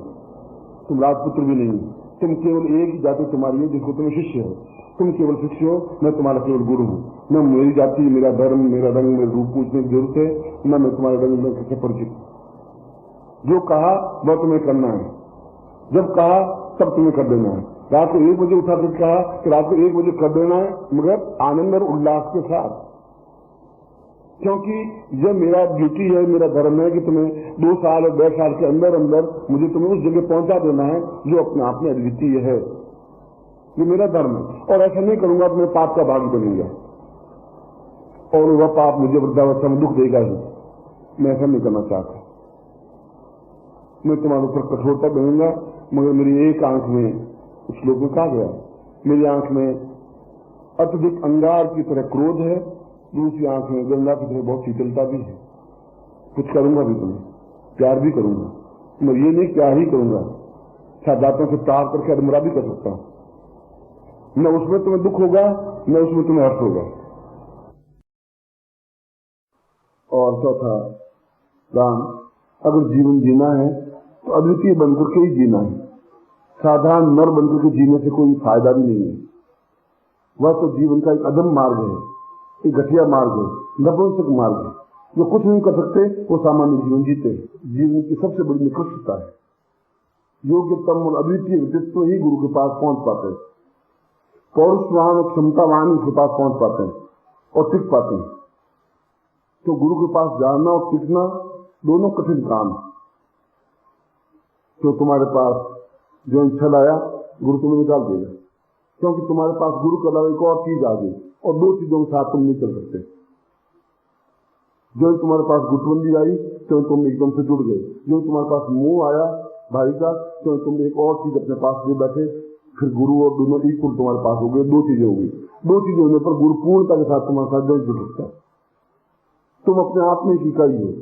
तुम राजपुत्र भी नहीं, तुम केवल एक ही जाति तुम्हारी है जिसको तुम्हें शिष्य हो। तुम केवल शिष्य हो, मैं तुम्हारा केवल गुरु हूं। न मेरी जाति, मेरा धर्म, मेरा रंग, मेरा रूप पूछने की जरूरत है, न मैं तुम्हारे रंग में किससे परिचित। जो कहा वह तुम्हें करना है, जब कहा तब तुम्हें कर देना है। रात को 1 बजे उठा कर कहा कि रात को 1 बजे कर देना है, मगर आनंद और उल्लास के साथ, क्योंकि यह मेरा ड्यूटी है, मेरा धर्म है कि तुम्हें 2 साल और 10 साल के अंदर अंदर मुझे तुम्हें उस जगह पहुंचा देना है जो अपने आप में अद्वितीय है। ये मेरा धर्म है, और ऐसा नहीं करूंगा तो मैं पाप का भागी बनूंगा और वह पाप मुझे वृद्धावस्था में दुख देगा ही। मैं ऐसा नहीं करना चाहता। मैं तुम्हारे ऊपर कठोरता बनूंगा, मगर मेरी एक आंख में, उस श्लोक में कहा गया, मेरी आंख में अत्यधिक अंगार की तरह क्रोध है, दूसरी आंख में गंगा की तरह बहुत शीतलता भी है। कुछ करूंगा भी, तुम्हें प्यार भी करूंगा, मैं ये नहीं प्यार ही करूंगा, शायद दांतों से तार करके अधमरा भी कर सकता हूं, न उसमें तुम्हें दुख होगा न उसमें तुम्हें हर्ष होगा। और चौथा, राम, अगर जीवन जीना है तो अद्वितीय बनकर के ही जीना है। साधारण नर बनकर के जीने से कोई फायदा भी नहीं है। वह तो जीवन का एक अदम्य मार्ग है, एक घटिया मार्ग है, नपुंसक मार्ग है। जो कुछ नहीं कर सकते वो सामान्य जीवन जीते हैं। जीवन की सबसे बड़ी निकृष्टता है। योग्यतम और अद्वितीय व्यक्तित्व ही गुरु के पास पहुंच पाते हैं। पौरुषवान और क्षमतावान उसके पास पहुंच पाते हैं और टिक पाते हैं। तो गुरु के पास जाना और टिकना दोनों कठिन काम है। तो तुम्हारे पास जो इच्छा लाया गुरु तुम्हें निकाल देगा, क्योंकि तुम्हारे पास गुरु के अलावा एक और चीज आ गई और दो चीजों के साथ तुम नहीं चल सकते। जो तुम्हारे पास गुटबंदी आई तो तुम एकदम से जुड़ गए। जो तुम्हारे पास मोह आया भाई का तो तुम एक और चीज अपने पास ले बैठे, फिर गुरु और दोनों इक्वल तुम्हारे पास हो गए। दो चीजें हो गई। दो चीजें होने पर गुरु पूर्णता के साथ तुम्हारे साथ जुड़ सकता है। तुम अपने आप में इकाई हो।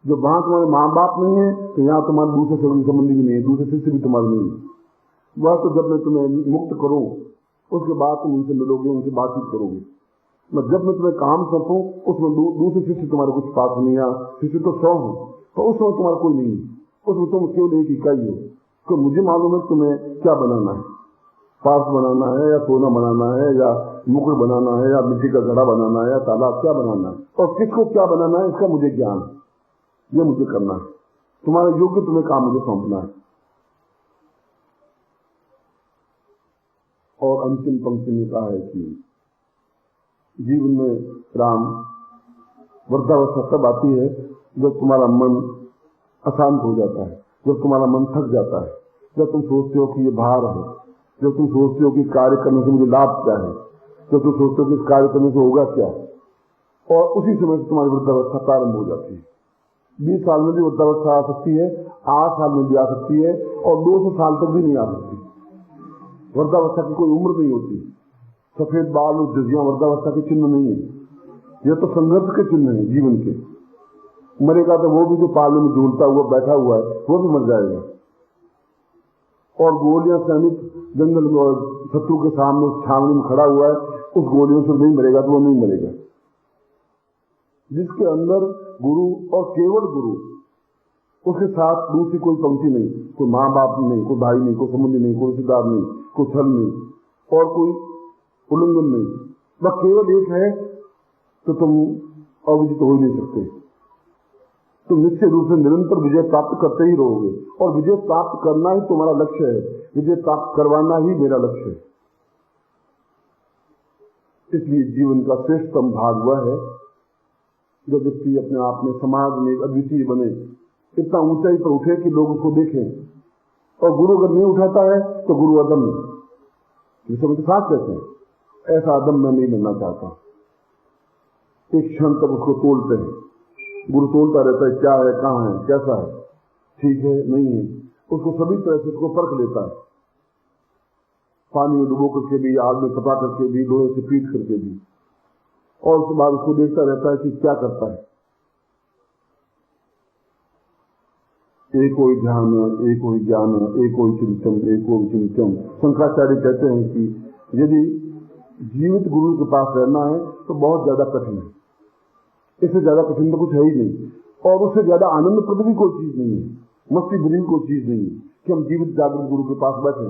जब वहां तुम्हारे माँ बाप नहीं है तो यहाँ तुम्हारे दूसरे संबंधी भी नहीं है, दूसरे शिष्य भी तुम्हारे नहीं है। वह तो जब मैं तुम्हें मुक्त करूं उसके बाद तुम उनसे मिलोगे, उनसे बातचीत करोगे। मैं जब मैं तुम्हें काम सौंपूं उसमें दूसरे शिष्य तुम्हारे कुछ पास नहीं है। शिष्य तो 100 हो तो उसमें तुम्हारा कोई नहीं है। उसमें तुम केवल एक इकाई हो। तो मुझे मालूम है तुम्हें क्या बनाना है, पास बनाना है या सोना बनाना है या मुकुट बनाना है या मिट्टी का घड़ा बनाना है या तालाब, क्या बनाना है और किसको क्या बनाना है इसका मुझे ज्ञान है। ये मुझे करना है। तुम्हारा योग्य तुम्हें काम मुझे सौंपना है। और अंतिम पंक्ति में कहा है कि जीवन में राम वृद्धावस्था तब आती है जब तुम्हारा मन अशांत हो जाता है, जब तुम्हारा मन थक जाता है, जब तुम सोचते हो कि ये भार है, जब तुम सोचते हो कि कार्य करने से मुझे लाभ क्या है, जब तुम सोचते हो कि इस कार्य करने से होगा क्या, और उसी समय से तुम्हारी वृद्धावस्था प्रारंभ हो जाती है। 20 साल में भी वृद्धावस्था आ सकती है, 8 साल में भी आ सकती है और 200 साल तक भी नहीं आ सकती। वृद्धावस्था की कोई उम्र नहीं होती। सफेद बाल और जजियां वृद्धावस्था के चिन्ह नहीं है। यह तो संघर्ष के चिन्ह है जीवन के। मरेगा तो वो भी जो पाले में झूलता हुआ बैठा हुआ है वो भी मर जाएगा। और गोलियां सैनिक जंगल में और शत्रु के सामने छावनी में खड़ा हुआ है, उस गोलियों से नहीं मरेगा तो वो नहीं मरेगा। जिसके अंदर गुरु और केवल गुरु, उसके साथ दूसरी कोई पंक्ति नहीं, कोई माँ बाप नहीं, कोई भाई नहीं, कोई संबंधी नहीं, कोई रिश्तेदार नहीं, कोई छल नहीं और कोई उल्लंघन नहीं, वह केवल एक है, तो तुम अविजित हो ही नहीं सकते। तुम निश्चित रूप से निरंतर विजय प्राप्त करते ही रहोगे और विजय प्राप्त करना ही तुम्हारा लक्ष्य है। विजय प्राप्त करवाना ही मेरा लक्ष्य है। इसलिए जीवन का श्रेष्ठतम भाग वह है जो व्यक्ति अपने आप में समाज में अद्वितीय बने, इतना ऊंचाई पर उठे कि लोग उसको देखें। और गुरु अगर नहीं उठाता है तो गुरु अदम्य, जिसे मुझे साथ कहते हैं, ऐसा अदम्य मैं नहीं बनना चाहता। एक क्षण तक उसको तोलते हैं, गुरु तोलता रहता है, क्या है, कहाँ है, कैसा है, ठीक है, नहीं है, उसको सभी तरह से उसको परख लेता है। पानी में डुबो करके भी, आग में तपा करके भी, लोहे से पीट करके भी, और उसके बाद उसको देखता रहता है कि क्या करता है। एको ही ध्यान, एको ही ज्ञान, एको ही चिंतन, एको ही चिंतन। शंकराचार्य कहते हैं कि यदि जीवित गुरु के पास रहना है तो बहुत ज्यादा कठिन है। इससे ज्यादा कठिन तो कुछ है ही नहीं, और उससे ज्यादा आनंदप्रद भी कोई चीज नहीं है, मस्ती भरी कोई चीज नहीं है कि हम जीवित जागृत गुरु के पास बैठे।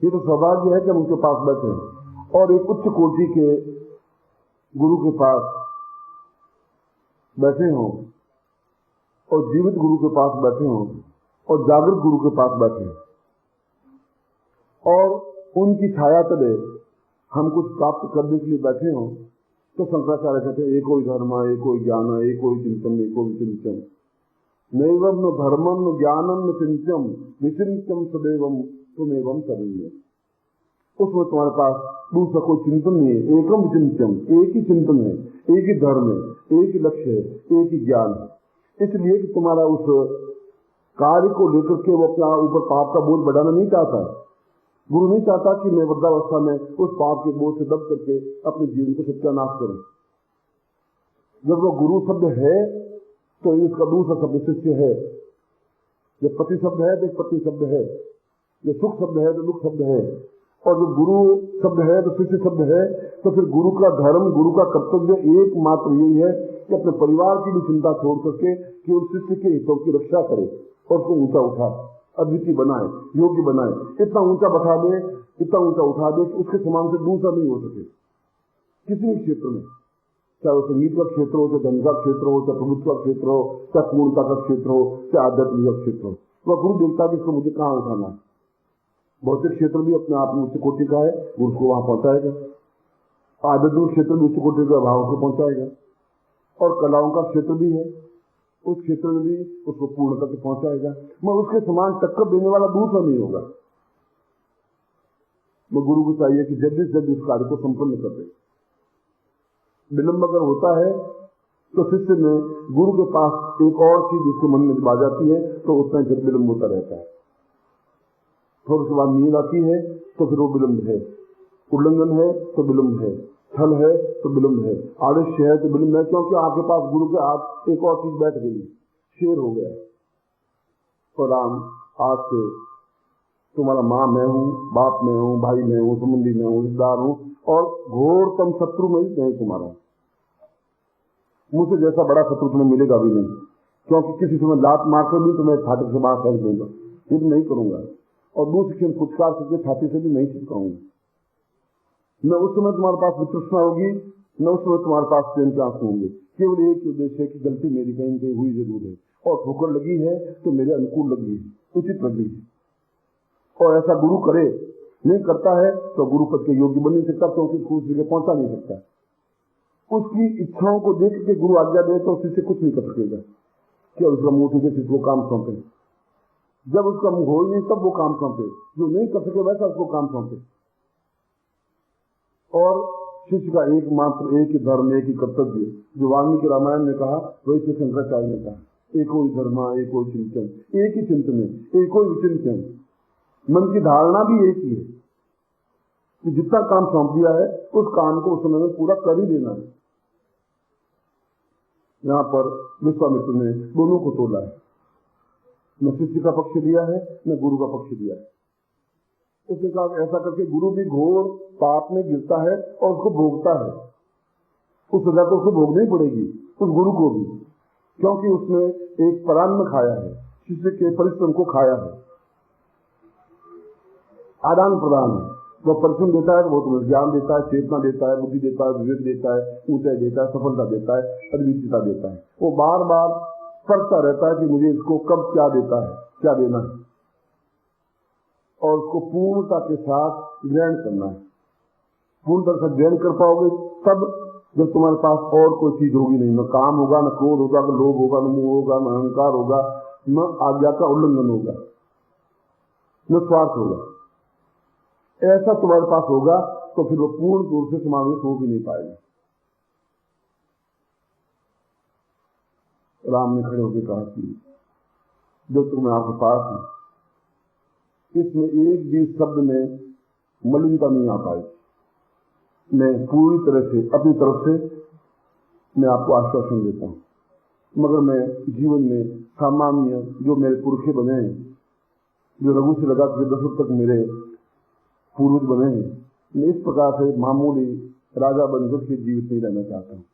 ये तो सौभाग्य है कि हम उनके पास बैठे और एक उच्च कोटि के गुरु के पास बैठे हों और जीवित गुरु के पास बैठे हों और जागृत गुरु के पास बैठे और उनकी छाया तले हम कुछ प्राप्त करने के लिए बैठे हों। तो शंकराचार्य कहते हैं, एको ही धर्म, एको ही ज्ञान, एको ही चिंतन, एको ही चिंतन, नैवम न धर्मम न ज्ञानम न चिंतम, विचिंतम सदैवम तुमेवम करेंगे। उसमें तुम्हारे पास दूसरा कोई चिंतन नहीं है, एकम चिंतन, एक ही चिंतन है, एक ही धर्म है, एक ही लक्ष्य है, एक ही ज्ञान है। इसलिए कि तुम्हारा उस कार्य को लेकर के वो अपना ऊपर पाप का बोझ बढ़ाना नहीं चाहता। गुरु नहीं चाहता कि मैं वृद्धावस्था में उस पाप के बोझ से दब करके अपने जीवन को सत्यानाश करूं। जब वो गुरु शब्द है तो इसका दूसरा शब्द शिष्य है। जब पति शब्द है तो पति शब्द है, जब सुख शब्द है तो दुख शब्द है। और जो गुरु शब्द है तो शिष्य शब्द है, तो फिर गुरु का धर्म, गुरु का कर्तव्य एकमात्र यही है कि अपने परिवार की भी चिंता छोड़ करके कि उस शिष्य के हितों की रक्षा करे और उसको ऊंचा उठाए, अद्वितीय बनाए, योग्य बनाए, इतना ऊंचा बैठा दे, इतना ऊंचा उठा दे कि उसके समान से दूसरा नहीं हो सके किसी भी क्षेत्र में, चाहे वो संगीत का क्षेत्र हो, चाहे धन का क्षेत्र हो, चाहे प्रभुत्व का क्षेत्र हो, चाहे पूर्णता का क्षेत्र हो, चाहे आध्यात्मिक का क्षेत्र हो। वह गुरु देखता कि इसको मुझे कहाँ उठाना है। भौतिक क्षेत्र भी अपने आप में उच्च कोटि का है, गुरु को वहां पहुंचाएगा। आध्यात्मिक क्षेत्र भी उच्च कोटि के भाव को पहुंचाएगा, और कलाओं का क्षेत्र भी है, उस क्षेत्र में भी उसको पूर्णता तक पहुंचाएगा। मैं उसके समान टक्कर देने वाला दूसरा नहीं होगा। मैं गुरु को चाहिए कि जल्दी से जल्दी उस कार्य को संपन्न कर दे। विलंब अगर होता है तो शिष्य में गुरु के पास एक और चीज उसके मन में आ जाती है, तो उतना जब विलंब होता रहता है। फिर उसके बाद नींद आती है तो फिर वो विलंब है, उल्लंघन है तो विलंब है, छल है तो विलंब है, आलस्य है तो विलंब है, क्योंकि आपके पास गुरु के हाथ एक और चीज बैठ गई, शेर हो गया। तो राम, आज से तुम्हारा माँ मैं हूँ, बाप मैं हूँ, भाई मैं हूँ, संबंधी मैं हूँ, रिश्तेदार हूँ, और घोरतम शत्रु में ही नहीं तुम्हारा। मुझसे जैसा बड़ा शत्रु तुम्हें मिलेगा भी नहीं, क्योंकि किसी समय लात मार कर भी तुम्हें फाटक से बाहर फेंक दूंगा, ये भी नहीं करूंगा, और दूसरे क्षण फुटकार करके छाती से भी नहीं चिपकाऊंगा। न उस समय तुम्हारे पास वितृष्णा होगी, न उस समय तुम्हारे पास प्रेम के आंसू होंगे। केवल एक उद्देश्य है कि गलती मेरी कहीं से हुई जरूर है, और ठोकर लगी है तो मेरे अनुकूल लगी है, उचित लगी है। और ऐसा गुरु करे, नहीं करता है तो गुरु पद के योग्य बन नहीं सकता, क्योंकि उसको उस जगह पहुंचा नहीं सकता। उसकी इच्छाओं को देख के गुरु आज्ञा दे तो उससे कुछ नहीं कर सकेगा। क्या उसका मुंह ठीक है, वो काम सौंपे, जब उसका मुंह हो ही नहीं तब वो काम सौंपे, जो नहीं कर सके वैसा उसको काम सौंपे। और शिष्य का एकमात्र एक ही धर्म, एक ही कर्तव्य, जो वाल्मीकि रामायण ने कहा वही से शंकराचार्य ने कहा, एको ही धर्म, एको ही चिंतन, एक ही चिंतन है, एको ही विचिंतन। मन की धारणा भी एक ही है कि जितना काम सौंप दिया है उस काम को उस समय में पूरा कर ही देना है। यहाँ पर विश्वामित्र ने दोनों को तोला है, न शिष्य का पक्ष लिया है न गुरु का पक्ष लिया है। उसने कहा ऐसा करके गुरु भी घोर पाप में गिरता है और उसको भोगता है, उस सजा को उसको भोगनी पड़ेगी उस गुरु को भी, क्योंकि उसने एक परान्न खाया है, शिष्य के परिश्रम को खाया है। आदान प्रदान है, वो परिश्रम देता है, वो तुम्हें ज्ञान देता है, चेतना देता है, बुद्धि देता है, विवेक देता है, ऊंचाई देता है, सफलता देता है, अद्वितीयता देता है। वो बार बार करता रहता है कि मुझे इसको कब क्या देता है, क्या देना है, और उसको पूर्णता के साथ ग्रहण करना है। पूर्णता से ग्रहण कर पाओगे तब जब तुम्हारे पास और कोई चीज होगी नहीं, न काम होगा, न क्रोध होगा, न लोभ होगा, न मोह होगा, न अहंकार होगा, न आज्ञा का उल्लंघन होगा, न स्वार्थ होगा। ऐसा तुम्हारे पास होगा तो फिर वो पूर्ण रूप से समावेश हो भी नहीं पाएगा। राम ने खड़े होकर कहा कि जो तुम्हें आपके पास है इसमें एक भी शब्द में मलिनता नहीं आ पाई। मैं पूरी तरह से अपनी तरफ से मैं आपको आश्वासन देता हूँ, मगर मैं जीवन में सामान्य जो मेरे पुरखे बने हैं, जो रघु से लगा के दशरथ तक मेरे पूर्वज बने हैं, मैं इस प्रकार से मामूली राजा बनकर के जीवित नहीं रहना चाहता हूँ।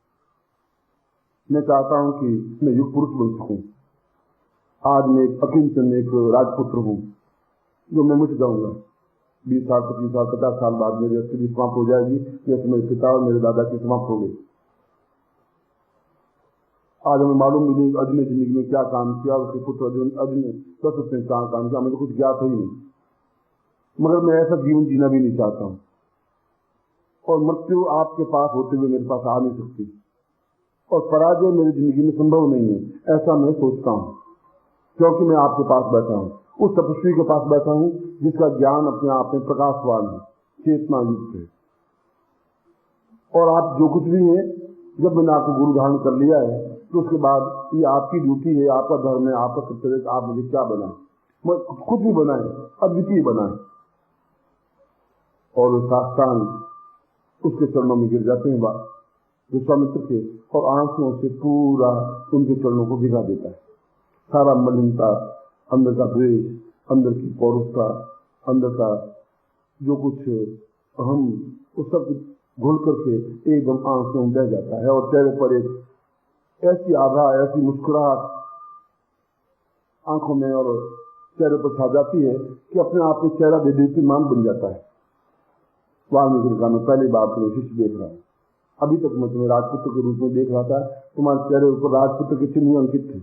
मैं चाहता हूँ कि मैं युग पुरुष बन सकूं। आज मैं एक अकिंचन, एक राजपुत्र हूँ, जो मैं मिट जाऊंगा 20 साल, 25 साल, 50 साल बाद मेरी अस्थिति समाप्त हो जाएगी, जैसे मेरे पिता और मेरे दादा की समाप्त हो गई। आज हमें मालूम भी नहीं अर्जुन ने जिंदगी में क्या काम किया, उसके पुत्र अर्जुन ने 10 उसने क्या काम किया, हमें तो कुछ ज्ञात ही नहीं। मगर मैं ऐसा जीवन जीना भी नहीं चाहता हूँ, और मृत्यु आपके पास होते हुए मेरे पास आ नहीं सकती, और पराजय मेरी जिंदगी में संभव नहीं है, ऐसा मैं सोचता हूँ, क्योंकि मैं आपके पास बैठा हूँ, उस तपस्वी के पास बैठा हूँ जिसका ज्ञान अपने आप में प्रकाशवान है, चेतना युक्त है। और आप जो कुछ भी है, जब मैंने आपको गुरु धारण कर लिया है तो उसके बाद ये आपकी ड्यूटी है, आपका धर्म है, आपका कर्तव्य, आप मुझे क्या बनाए, मैं कुछ भी बनाए, अद्वितीय बनाए। और साष्टांग उसके चरणों में गिर जाते हैं विश्वामित्र के, और आंसुओं से पूरा उनके चरणों को भिगा देता है। सारा मलिनता, अंदर का द्वेष, अंदर की पौरुषता, अंदर का जो कुछ हम उस सब घुल करके एकदम आंखों में बह जाता है और चेहरे पर एक ऐसी आभा, ऐसी मुस्कुराहट आंखों में और चेहरे पर छा जाती है कि अपने आप में चेहरा दे देती मान बन जाता है। वाल्मीकि का मैं पहली बार तुम्हें शिष्य देख रहा हूं। अभी तक मैं तुम्हें राजपुत्र के रूप में देख रहा था, तुम्हारे चेहरे ऊपर राजपुत्र के चिन्ह अंकित थे।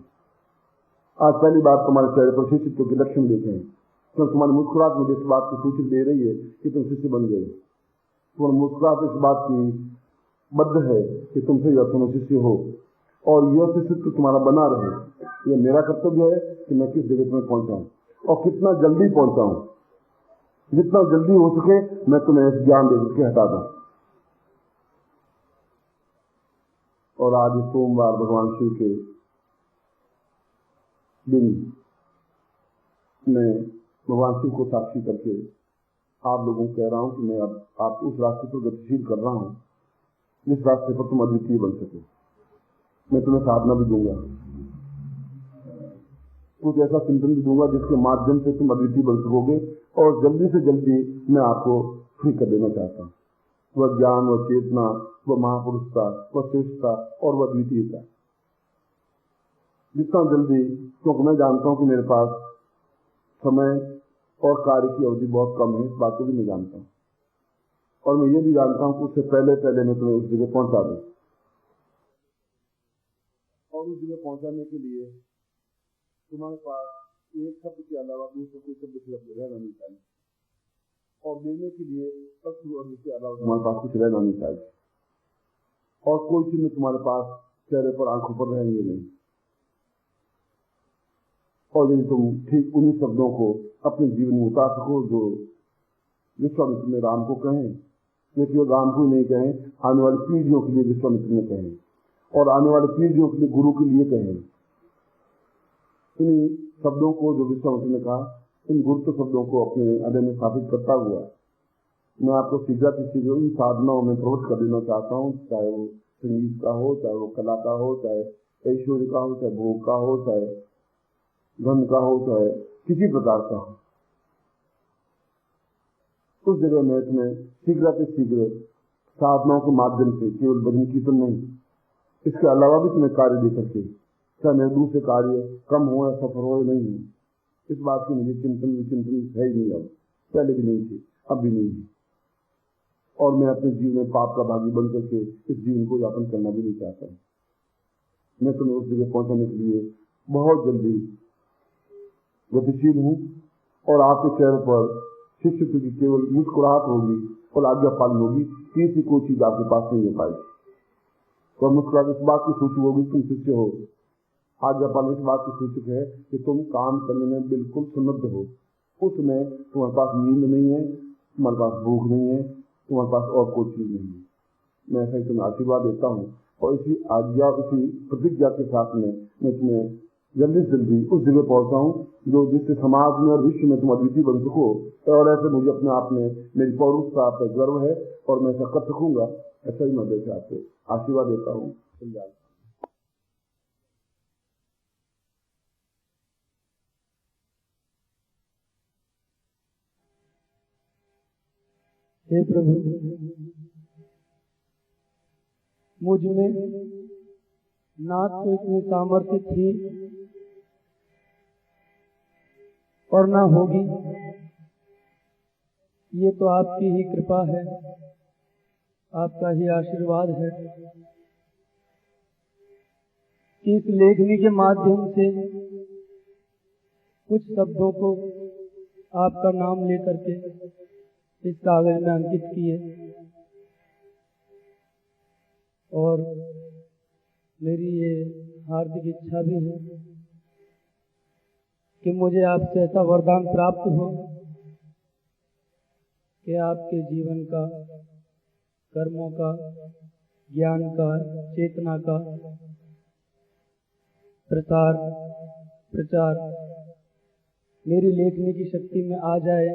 आज पहली बार तुम्हारे चेहरे पर शिष्यत्व के लक्षण देखे हैं। तो तुम्हारी मुस्कुराहट मुझे इस बात की सूचित दे रही है कि तुम शिष्य बन गए। तुम्हारी मुस्कुराहट इस बात की बद्ध है कि तुम सही अर्थों में शिष्य हो और यह शिष्यत्व तुम्हारा बना रहे। यह मेरा कर्तव्य है कि मैं किस जगह तुम्हें पहुंचाऊं और कितना जल्दी पहुंचाऊं। जितना जल्दी हो सके मैं तुम्हें इस ज्ञान दे के हटा दूं। और आज सोमवार भगवान शिव के दिन मैं भगवान शिव को साक्षी करके आप लोगों को कह रहा हूं कि मैं अब आप उस रास्ते पर गतिशील कर रहा हूं जिस रास्ते पर तुम अद्वितीय बन सके। मैं तुम्हें साधना भी दूंगा, कुछ ऐसा चिंतन भी दूंगा जिसके माध्यम से तुम अद्वितीय बन सकोगे और जल्दी से जल्दी मैं आपको फ्री कर देना चाहता हूं। वह ज्ञान, वह चेतना, वह महापुरुषता, वह श्रेष्ठता और वह द्वितीयता जितना जल्दी, क्योंकि मैं जानता हूं कि मेरे पास समय और कार्य की अवधि बहुत कम है, इस बात को भी मैं जानता हूं और मैं ये भी जानता हूं कि उससे पहले पहले मैं तुम्हें उस जगह पहुंचा दूं। और उस जगह पहुंचाने के लिए तुम्हारे पास एक शब्द के अलावा दूसरे कोई शब्द रहना नहीं चाहिए और देने के लिए तत्व और इसके अलावा तुम्हारे पास कुछ रहना नहीं चाहिए और कोई चिन्ह तुम्हारे पास चेहरे पर, आंखों पर रहेंगे नहीं। और यदि तुम ठीक उन्हीं शब्दों को अपने जीवन में उतार सको जो विश्वामित्र ने राम को कहें, लेकिन राम को नहीं कहें, आने वाली पीढ़ियों के लिए विश्वामित्र ने कहें और आने वाली पीढ़ियों के लिए गुरु के लिए कहें। इन्हीं शब्दों को जो विश्वामित्र ने कहा, इन गुरुत्व शब्दों को अपने हृदय में स्थापित करता हुआ मैं आपको शीघ्र से शीघ्र उन साधनाओं में प्रवृत्त कर देना चाहता हूँ, चाहे वो संगीत का हो, चाहे वो कला का हो, चाहे ऐश्वर्य का हो, चाहे भोग का हो, चाहे धन का हो, चाहे किसी प्रकार का हो। उस जगह में इसमें शीघ्र से शीघ्र साधनाओं के माध्यम से केवल भजन कीर्तन नहीं, इसके अलावा भी तुम्हें कार्य दे सकते, चाहे मेरे दूसरे कार्य कम हो या सफल हो नहीं है। इस बात की मुझे चिंतन है ही नहीं, अब पहले भी नहीं थी, अब भी नहीं है और मैं अपने जीवन में पाप का भागी बन करके इस जीवन को यापन करना भी नहीं चाहता। मैं तुम्हें उस जगह पहुंचाने के लिए बहुत जल्दी गतिशील हूं और आपके चेहरे पर शिष्य की केवल मुस्कुराहट होगी और आज्ञा पालन होगी, तीसरी कोई चीज आपके पास नहीं हो पाएगी। तो मुस्कुराहट इस बात की सूचक होगी तुम शिष्य हो, आज्ञा पालन इस बात की सूचक है कि तुम काम करने में बिल्कुल सुमृद्ध हो। उसमें तुम्हारे पास नींद नहीं है, तुम्हारे पास भूख नहीं है, तुम्हारे पास और कोई चीज नहीं है। मैं ऐसा ही तुम्हें आशीर्वाद देता हूँ और इसी आज्ञा, इसी प्रतिज्ञा के साथ में मैं तुम्हें जल्दी से जल्दी उस जगह पहुंचाऊं जो जिससे समाज में और विश्व में तुम अद्वितीय बन सको। और ऐसे मुझे अपने आप में मेरी पौरुषता पर गर्व है और मैं ऐसा कर सकूंगा। ऐसा ही मैं देकर आपको आशीर्वाद देता हूँ। हे प्रभु, मुझ में ना तो इतनी सामर्थ्य थी और ना होगी। ये तो आपकी ही कृपा है, आपका ही आशीर्वाद है कि इस लेखनी के माध्यम से कुछ शब्दों को आपका नाम लेकर के इस कागज में अंकित किए और मेरी ये हार्दिक इच्छा भी है कि मुझे आपसे ऐसा वरदान प्राप्त हो कि आपके जीवन का, कर्मों का, ज्ञान का, चेतना का प्रचार मेरी लेखनी की शक्ति में आ जाए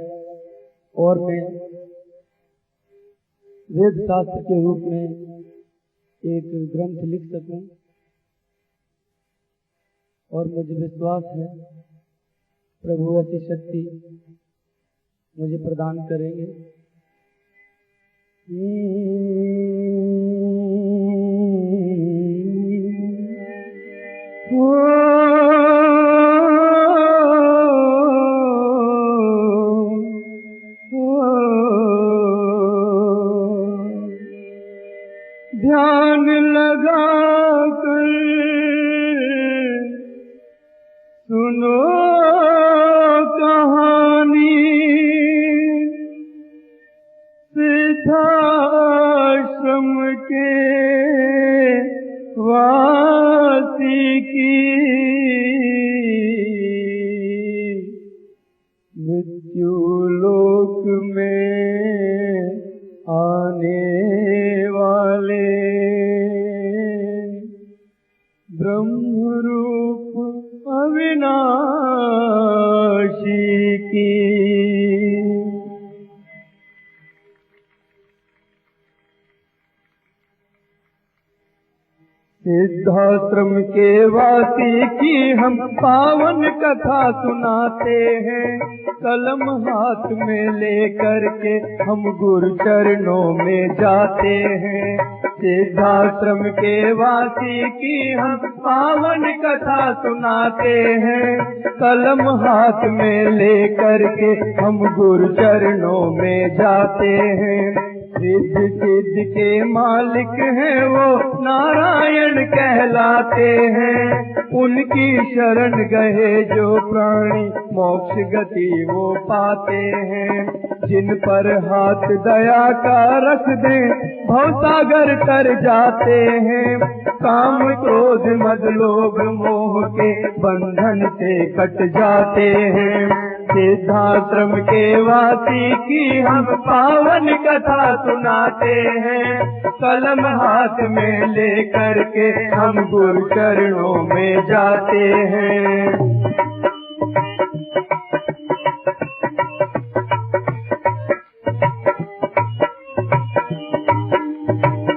और मैं वेद शास्त्र के रूप में एक ग्रंथ लिख सकूं। और मुझे विश्वास है प्रभु ऐसी शक्ति मुझे प्रदान करेंगे। ध्यान लगा कर सुनो कहानी सिद्धाश्रम के वासी की। मृत्यु लोक में आने वाले ब्रह्मरूप अविनाशी की। सिद्धाश्रम के वासी की हम पावन कथा सुनाते हैं। कलम हाथ में लेकर के हम गुरु चरणों में जाते हैं। सिद्धाश्रम के वासी की हम पावन कथा सुनाते हैं। कलम हाथ में लेकर के हम गुरु चरणों में जाते हैं। सिद्ध सिद्ध के मालिक हैं वो नारायण कहलाते हैं। उनकी शरण गए जो प्राणी मोक्ष गति वो पाते हैं। जिन पर हाथ दया का रख दे भवसागर तर जाते हैं। काम क्रोध मद लोभ मोह के बंधन से कट जाते हैं। सिद्धाश्रम के वासी की हम पावन कथा सुनाते हैं। कलम हाथ में लेकर के हम गुरु चरणों में जाते हैं।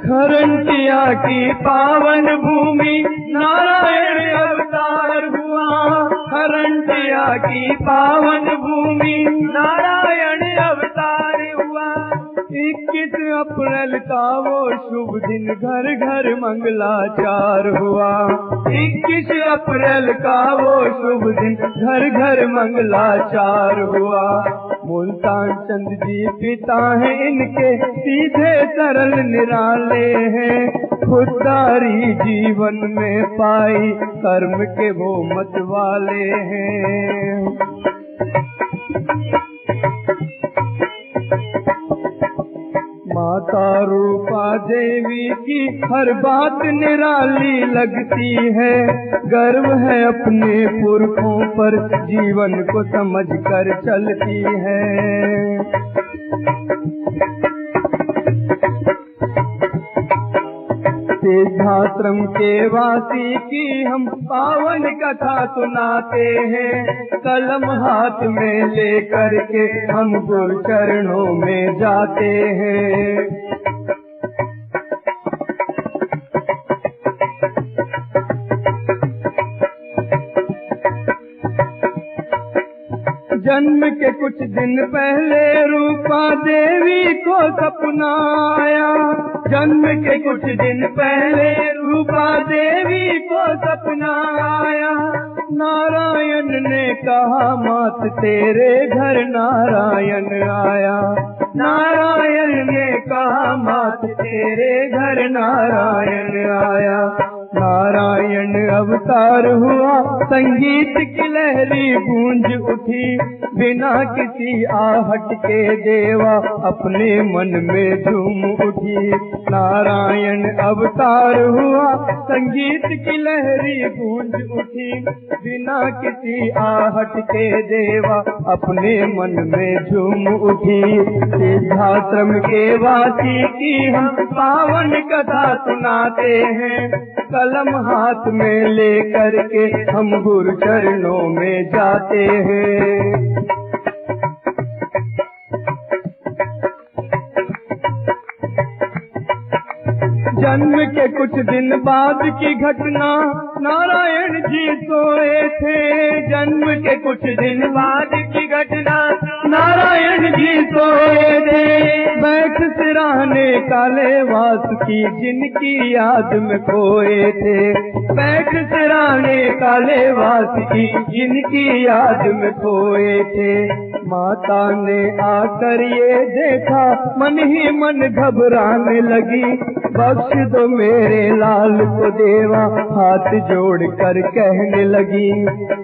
खरंटिया की पावन भूमि नारायण अवतार हुआ। खरंटिया की पावन भूमि नारायण अवतार हुआ। 21 अप्रैल का वो शुभ दिन घर घर मंगलाचार हुआ। 21 अप्रैल का वो शुभ दिन घर घर मंगलाचार हुआ। मुल्तान चंद जी पिता हैं इनके सीधे सरल निराले हैं। खुददारी जीवन में पाई कर्म के वो मत वाले हैं। माता रूपा देवी की हर बात निराली लगती है। गर्व है अपने पुरखों पर जीवन को समझ कर चलती है। सिद्धाश्रम के वासी की हम पावन कथा सुनाते हैं। कलम हाथ में लेकर के हम गुरु चरणों में जाते हैं। जन्म के कुछ दिन पहले रूपा देवी को सपना आया। जन्म के कुछ दिन पहले रूपा देवी को सपना आया। नारायण ने कहा मात तेरे घर नारायण आया। नारायण ने कहा मात तेरे घर नारायण आया। नारायण अवतार हुआ संगीत की लहरी गूंज उठी। बिना किसी आहट के देवा अपने मन में झूम उठी। नारायण अवतार हुआ संगीत की लहरी गूंज उठी। बिना किसी आहट के देवा अपने मन में झूम उठी। सिद्धाश्रम के वासी की हम पावन कथा सुनाते हैं। कलम हाथ में लेकर के हम गुरु चरणों में जाते हैं। जन्म के कुछ दिन बाद की घटना नारायण जी सोए थे। जन्म के कुछ दिन बाद की घटना नारायण जी सोए थे। बैठ सिराने काले वास की जिनकी याद में खोए थे। बैठ सिराने काले वास की जिनकी याद में खोए थे। माता ने आकर ये देखा मन ही मन घबराने लगी। बख्श दो मेरे लाल को देवा हाथ जोड़ कर कहने लगी।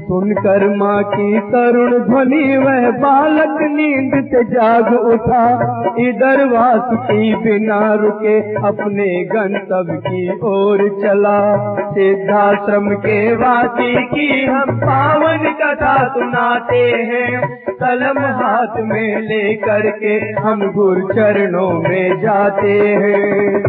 सुनकर माँ की करुण ध्वनि वह बालक नींद से जाग उठा। इधर वासुकी बिना रुके अपने गंतव्य की ओर चला। सिद्धाश्रम के वासी की हम पावन कथा सुनाते हैं। कलम हाथ में लेकर के हम गुरु चरणों में जाते हैं।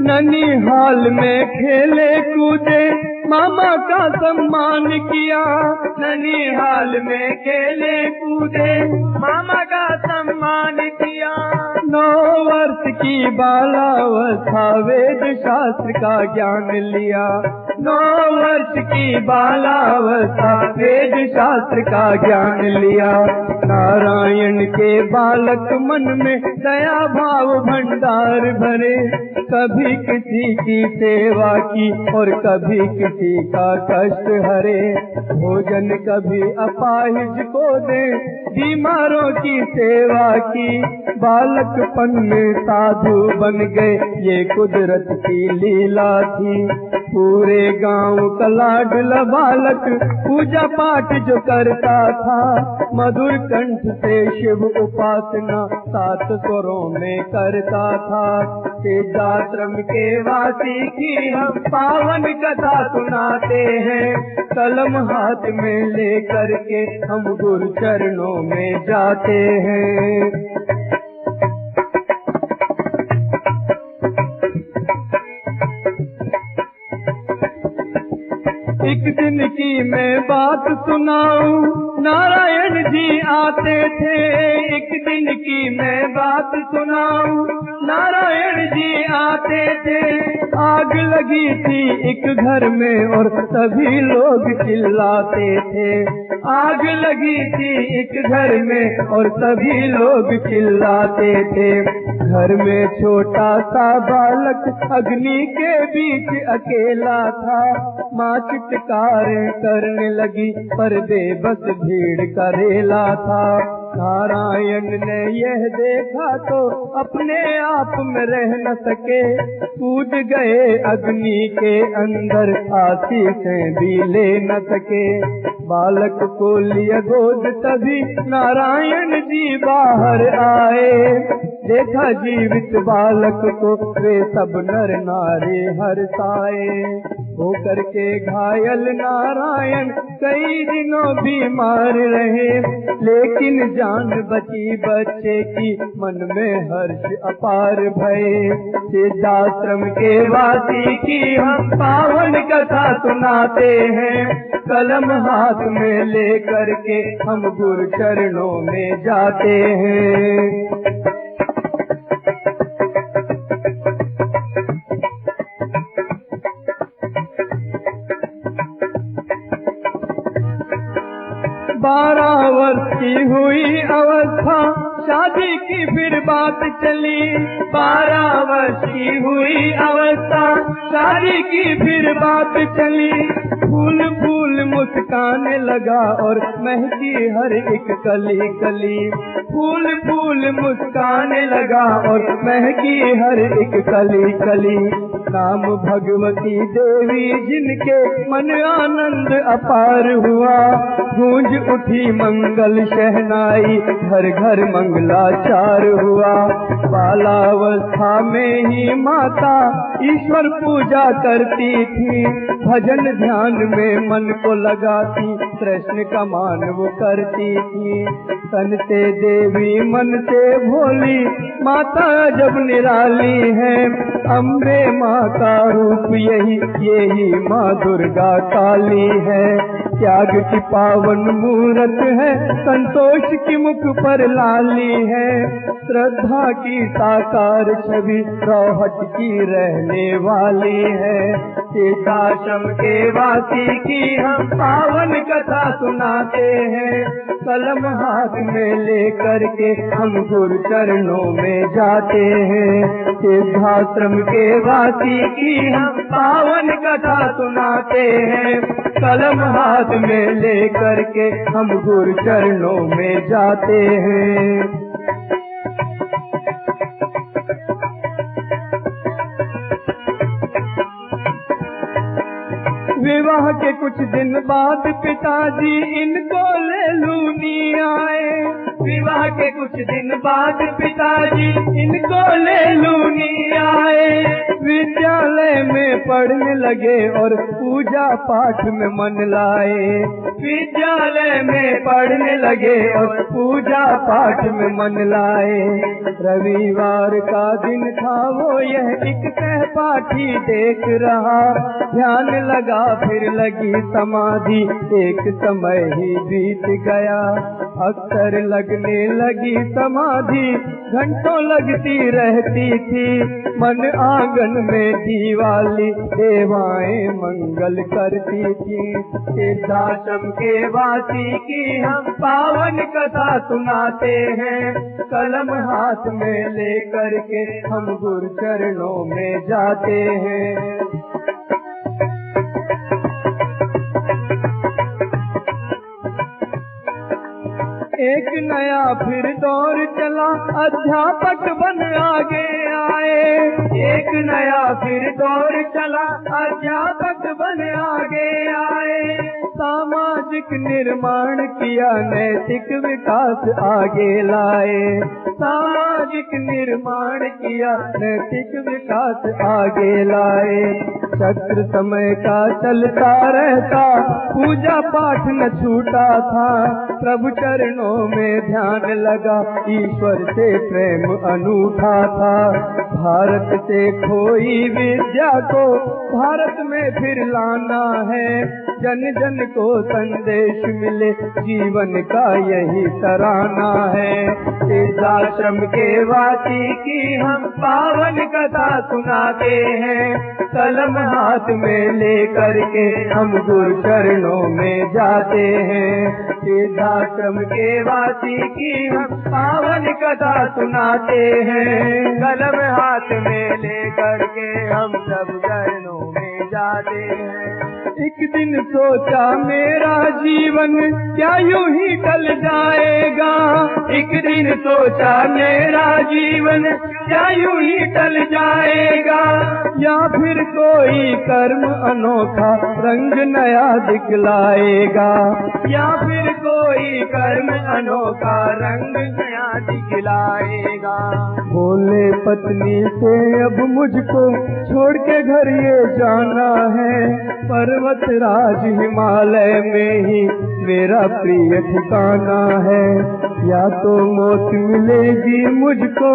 ननिहाल में खेले कूदे मामा का सम्मान किया। ननिहाल में खेले कूदे मामा का सम्मान किया। 9 वर्ष की बालावस्था वेद शास्त्र का ज्ञान लिया। 9 वर्ष की बालावस्था वेद शास्त्र का ज्ञान लिया। नारायण के बालक मन में दया भाव भंडार भरे। कभी किसी की सेवा की और कभी किसी का कष्ट हरे। भोजन कभी अपाहिज को दे बीमारों की सेवा की। बालकपन में साधु बन गए ये कुदरत की लीला थी। पूरे गांव का लाडला बालक पूजा पाठ जो करता था। मधुर कंठ से शिव उपासना 7 स्वरों में करता था। सिद्धाश्रम के वासी की हम पावन कथा सुनाते हैं। कलम हाथ में लेकर के हम गुरु चरणों में जाते हैं। एक दिन की मैं बात सुनाऊं, नारायण जी आते थे। एक दिन की मैं बात सुनाऊं, नारायण जी आते थे। आग लगी थी एक घर में और सभी लोग चिल्लाते थे। आग लगी थी एक घर में और सभी लोग चिल्लाते थे। घर में छोटा सा बालक अग्नि के बीच अकेला था। माँ चित्कारें करने लगी पर बेबस भीड़ करेला था। नारायण ने यह देखा तो अपने आप में रह न सके। कूद गए अग्नि के अंदर, आशीषें भी ले न सके। बालक को लिया गोद तभी नारायण जी बाहर आए। देखा जीवित बालक को वे सब नर नारी हर्षाए। होकर के घायल नारायण कई दिनों बीमार रहे। लेकिन जान बची बच्चे की, मन में हर्ष अपार भये। सिद्धाश्रम के वासी की हम पावन कथा सुनाते हैं। कलम हाथ में लेकर के हम गुरु चरणों में जाते हैं। बारह वर्ष की हुई अवस्था, शादी की फिर बात चली। 12 वर्ष की हुई अवस्था, शादी की फिर बात चली। फूल फूल मुस्काने लगा और महकी हर एक कली कली। फूल फूल मुस्काने लगा और महकी हर एक कली कली। नाम भगवती देवी जिनके मन आनंद अपार हुआ। गूंज उठी मंगल शहनाई, घर घर मंगलाचार हुआ। बालावस्था में ही माता ईश्वर पूजा करती थी। भजन ध्यान में मन को लगाती, कृष्ण का मान वो करती थी। तन से देवी मन से भोली, माता जब निराली है, अम्बे माँ का रूप यही माँ दुर्गा काली है। त्याग की पावन मूरत है, संतोष की मुख पर लाली है। श्रद्धा की साकार छवि रौहट की रहने वाली है। तीर्थाश्रम के वासी की हम पावन कथा सुनाते हैं। कलम हाथ में लेकर के हम गुरु चरणों में जाते हैं। तीर्थाश्रम के वासी की हम पावन कथा सुनाते हैं। कलम हाथ में लेकर के हम गुरु चरणों में जाते हैं। विवाह के कुछ दिन बाद पिताजी इनको ले लूनी आए। विवाह के कुछ दिन बाद पिताजी इनको ले लूनी आए। विद्यालय में पढ़ने लगे और पूजा पाठ में मन लाए। विद्यालय में पढ़ने लगे और पूजा पाठ में मन लाए। रविवार का दिन था वो यह एक सहपाठी देख रहा। ध्यान लगा फिर लगी समाधि, एक समय ही बीत गया। अक्सर लगने लगी समाधि, घंटों लगती रहती थी। मन आंगन में दीवाली देवाएं मंगल करती थी। तीर्थाश्रम के वासी की हम पावन कथा सुनाते हैं। कलम हाथ में लेकर के हम गुरु चरणों में जाते हैं। एक नया फिर दौर चला, अध्यापक बन आगे आए। एक नया फिर दौर चला, अध्यापक बन आगे आए। सामाजिक निर्माण किया, नैतिक विकास आगे लाए। सामाजिक निर्माण किया, नैतिक विकास आगे लाए। चक्र समय का चलता रहता, पूजा पाठ न छूटा था। प्रभु चरणों में ध्यान लगा, ईश्वर से प्रेम अनूठा था। भारत से खोई विद्या को भारत में फिर लाना है। जन जन को संदेश मिले, जीवन का यही तराना है। तीर्थाश्रम के वासी की हम पावन कथा सुनाते हैं। कलम हाथ में लेकर के हम गुरु चरणों में जाते हैं। तीर्थाश्रम के वासी की हम पावन कथा सुनाते हैं। कलम हाथ में लेकर के हम सब चरणों में जाते हैं। एक दिन सोचा मेरा जीवन क्या यूं ही टल जाएगा। एक दिन सोचा मेरा जीवन क्या यूं ही टल जाएगा। या फिर कोई कर्म अनोखा रंग नया दिखलाएगा। या फिर कोई कर्म अनोखा रंग नया दिखलाएगा। बोले पत्नी से अब मुझको छोड़ के घर ये जाना है। पर्वत राज हिमालय में ही मेरा प्रिय ठिकाना है। या तो मौत मिलेगी मुझको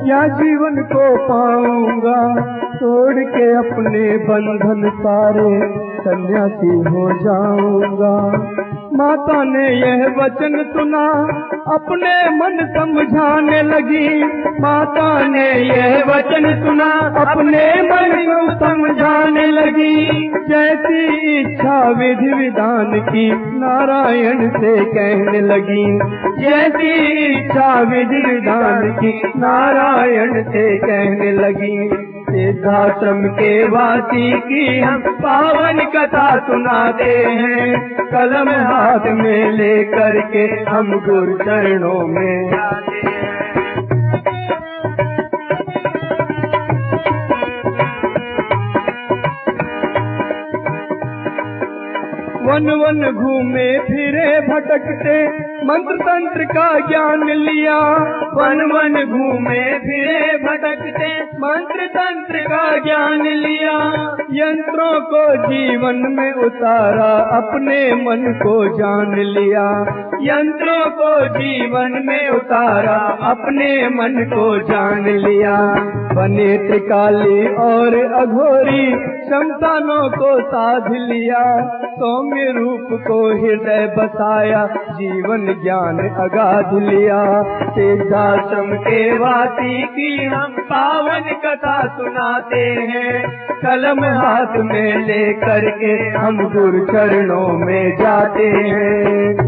या जीवन को पाऊंगा। तोड़ के अपने बंधन सारे सन्यासी हो जाऊंगा। माता ने यह वचन सुना, अपने मन समझाने लगी। माता ने यह वचन सुना, अपने मन को समझाने लगी। जैसी इच्छा विधि विधान की नारायण से कहने लगी। जैसी इच्छा विधि विधान की नारायण से कहने लगी। तीर्थाश्रम के वासी की हम पावन कथा सुनाते हैं। कलम हाथ में लेकर के हम गुरु चरणों में जाते हैं। वन वन घूमे फिरे भटकते, मंत्र तंत्र का ज्ञान लिया, वन वन घूमे फिरे भटकते, मंत्र तंत्र का ज्ञान लिया, यंत्रों को जीवन में उतारा, अपने मन को जान लिया, यंत्रों को जीवन में उतारा, अपने मन को जान लिया। बने त्रिकाली और अघोरी, शमशानों को साध लिया, सौम्य रूप को हृदय बसाया, जीवन ज्ञान अगाध लिया। सिद्धाश्रम के वासी की हम पावन कथा सुनाते हैं, कलम हाथ में लेकर के हम गुरु चरणों में जाते हैं।